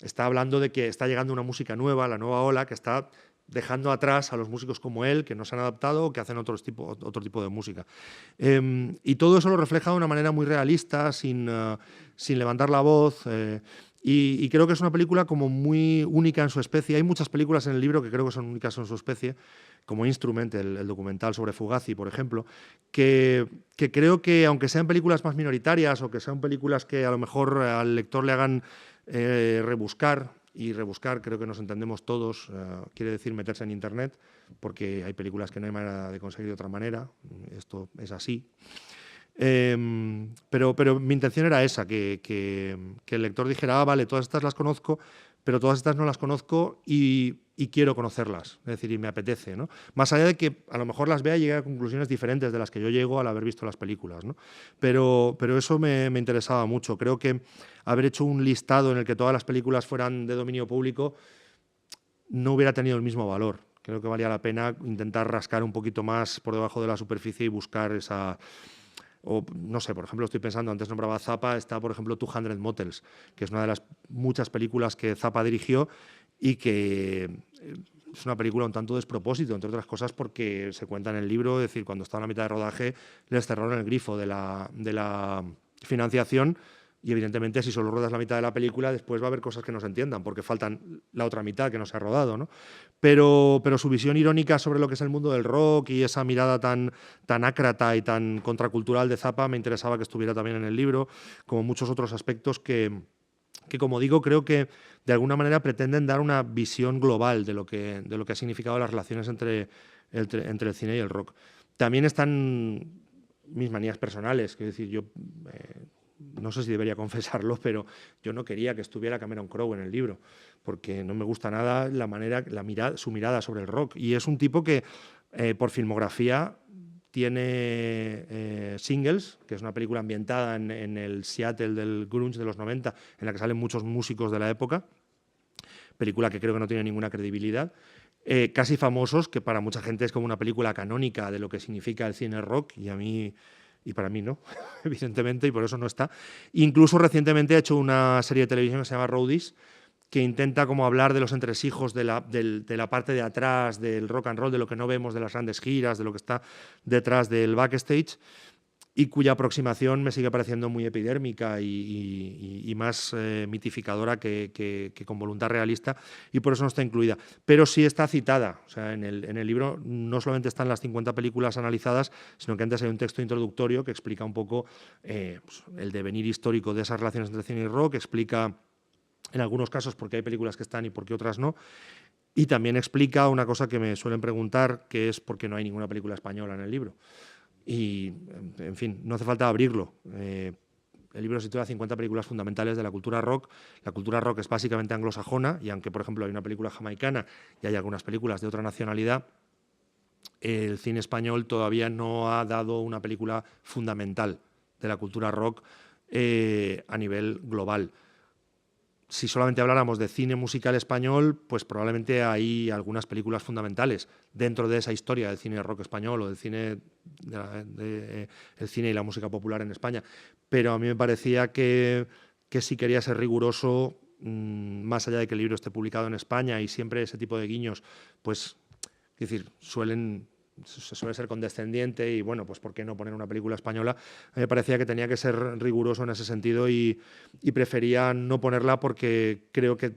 Está hablando de que está llegando una música nueva, la nueva ola, que está dejando atrás a los músicos como él, que no se han adaptado o que hacen otro tipo de música. Y todo eso lo refleja de una manera muy realista, sin levantar la voz. Y creo que es una película como muy única en su especie. Hay muchas películas en el libro que creo que son únicas en su especie, como Instrument, el documental sobre Fugazi, por ejemplo, que creo que, aunque sean películas más minoritarias o que sean películas que a lo mejor al lector le hagan rebuscar, y rebuscar creo que nos entendemos todos, quiere decir meterse en Internet, porque hay películas que no hay manera de conseguir de otra manera, esto es así. Pero mi intención era esa, que el lector dijera, vale, todas estas las conozco, pero todas estas no las conozco y quiero conocerlas, es decir, y me apetece, ¿no? Más allá de que a lo mejor las vea y llegue a conclusiones diferentes de las que yo llego al haber visto las películas, ¿no? Pero eso me interesaba mucho. Creo que haber hecho un listado en el que todas las películas fueran de dominio público no hubiera tenido el mismo valor. Creo que valía la pena intentar rascar un poquito más por debajo de la superficie y buscar esa... O, no sé, por ejemplo, estoy pensando, antes nombraba a Zappa, está, por ejemplo, 200 Motels, que es una de las muchas películas que Zappa dirigió y que es una película un tanto despropósito, entre otras cosas porque se cuenta en el libro, es decir, cuando estaba en la mitad de rodaje les cerraron el grifo de la financiación y evidentemente si solo ruedas la mitad de la película después va a haber cosas que no se entiendan porque faltan la otra mitad que no se ha rodado, ¿no? Pero su visión irónica sobre lo que es el mundo del rock y esa mirada tan ácrata y tan contracultural de Zappa me interesaba que estuviera también en el libro, como muchos otros aspectos que como digo, creo que de alguna manera pretenden dar una visión global de lo que ha significado las relaciones entre el cine y el rock. También están mis manías personales, es decir, yo no sé si debería confesarlo, pero yo no quería que estuviera Cameron Crowe en el libro, porque no me gusta nada su mirada sobre el rock. Y es un tipo que, por filmografía, tiene Singles, que es una película ambientada en el Seattle del grunge de los 90, en la que salen muchos músicos de la época, película que creo que no tiene ninguna credibilidad. Casi Famosos, que para mucha gente es como una película canónica de lo que significa el cine rock, y a mí y para mí no, evidentemente, y por eso no está. Incluso recientemente ha hecho una serie de televisión que se llama Roadies, que intenta como hablar de los entresijos de la parte de atrás del rock and roll, de lo que no vemos de las grandes giras, de lo que está detrás del backstage, y cuya aproximación me sigue pareciendo muy epidérmica y más mitificadora que con voluntad realista, y por eso no está incluida. Pero sí está citada. O sea, en el libro no solamente están las 50 películas analizadas, sino que antes hay un texto introductorio que explica un poco pues, el devenir histórico de esas relaciones entre cine y rock, explica en algunos casos por qué hay películas que están y por qué otras no, y también explica una cosa que me suelen preguntar, que es por qué no hay ninguna película española en el libro. Y, en fin, no hace falta abrirlo. El libro se titula 50 películas fundamentales de la cultura rock. La cultura rock es básicamente anglosajona, y aunque, por ejemplo, hay una película jamaicana y hay algunas películas de otra nacionalidad, el cine español todavía no ha dado una película fundamental de la cultura rock a nivel global. Si solamente habláramos de cine musical español, pues probablemente hay algunas películas fundamentales dentro de esa historia del cine rock español o del cine, el cine y la música popular en España. Pero a mí me parecía que si quería ser riguroso, más allá de que el libro esté publicado en España y siempre ese tipo de guiños, pues, es decir, suele ser condescendiente y, bueno, pues ¿por qué no poner una película española? A mí me parecía que tenía que ser riguroso en ese sentido y prefería no ponerla porque creo que,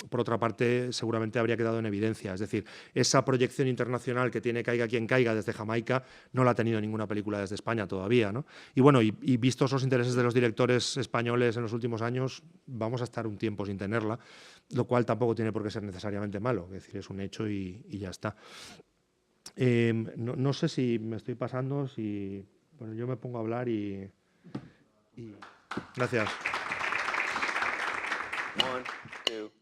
por otra parte, seguramente habría quedado en evidencia. Es decir, esa proyección internacional que tiene Caiga quien caiga desde Jamaica no la ha tenido ninguna película desde España todavía, ¿no? Y bueno, y vistos los intereses de los directores españoles en los últimos años, vamos a estar un tiempo sin tenerla, lo cual tampoco tiene por qué ser necesariamente malo. Es decir, es un hecho y ya está. No sé si me estoy pasando, si bueno, yo me pongo a hablar y gracias. 1, 2.